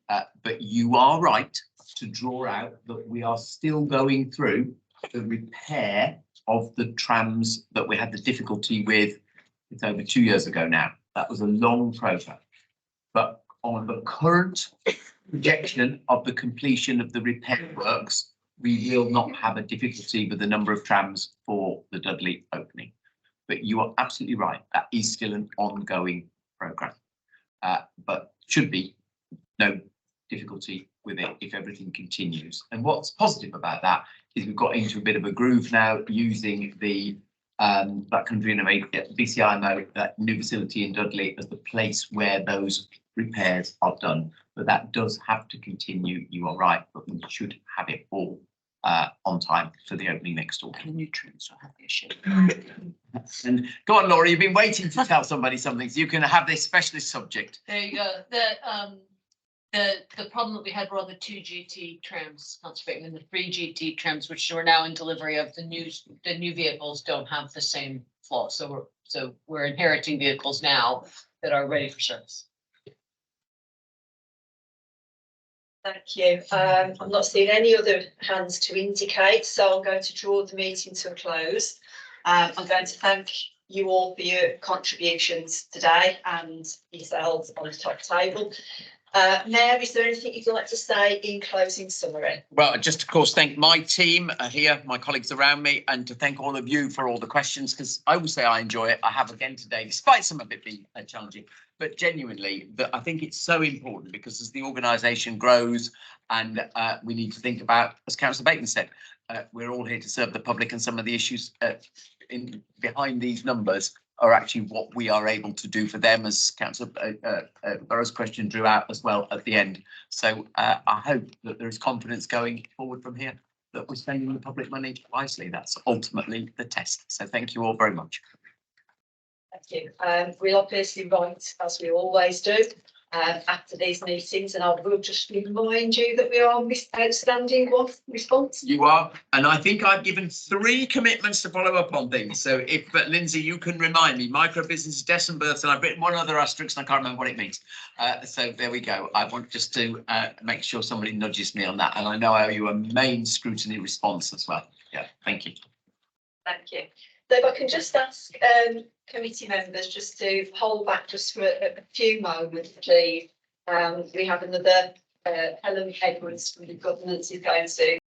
But you are right to draw out that we are still going through the repair of the trams that we had the difficulty with. It's over 2 years ago now. That was a long program. But on the current projection of the completion of the repair works, we will not have a difficulty with the number of trams for the Dudley opening. But you are absolutely right. That is still an ongoing program. But should be no difficulty with it if everything continues. And what's positive about that is we've got into a bit of a groove now using the that country innovate BCI that new facility in Dudley as the place where those repairs are done. But that does have to continue. You are right, but we should have it all on time for the opening next door. And nutrients will have the issue. And go on, Laura, you've been waiting to tell somebody something, so you can have this specialist subject. There you go. The problem that we had were on the 2 GT trams, concentrating and the 3 GT trams, which are now in delivery of the new vehicles, don't have the same flaws. So we're inheriting vehicles now that are ready for service. Thank you. I'm not seeing any other hands to indicate, so I'm going to draw the meeting to a close. I'm going to thank you all for your contributions today and yourselves on the top table. Mayor, is there anything you'd like to say in closing summary? Well, just of course thank my team here, my colleagues around me, and to thank all of you for all the questions, because I will say I enjoy it. I have again today, despite some of it being challenging, but genuinely that I think it's so important, because as the organisation grows and we need to think about, as Councillor Bateman said, we're all here to serve the public, and some of the issues behind these numbers are actually what we are able to do for them, as Councillor Burrow's question drew out as well at the end. So I hope that there is confidence going forward from here that we're spending the public money wisely. That's ultimately the test. So thank you all very much. Thank you. We'll obviously write, as we always do, after these meetings, and I will just remind you that we are outstanding one response. You are, and I think I've given 3 commitments to follow up on things. So if Lindsay, you can remind me, micro business, deaths and births, and I've written one other asterisk and I can't remember what it means. So there we go. I want just to make sure somebody nudges me on that, and I know I owe you a main scrutiny response as well. Yeah, thank you. Thank you. So if I can just ask committee members just to hold back just for a few moments, please. We have another Helen Edwards from the governance is going to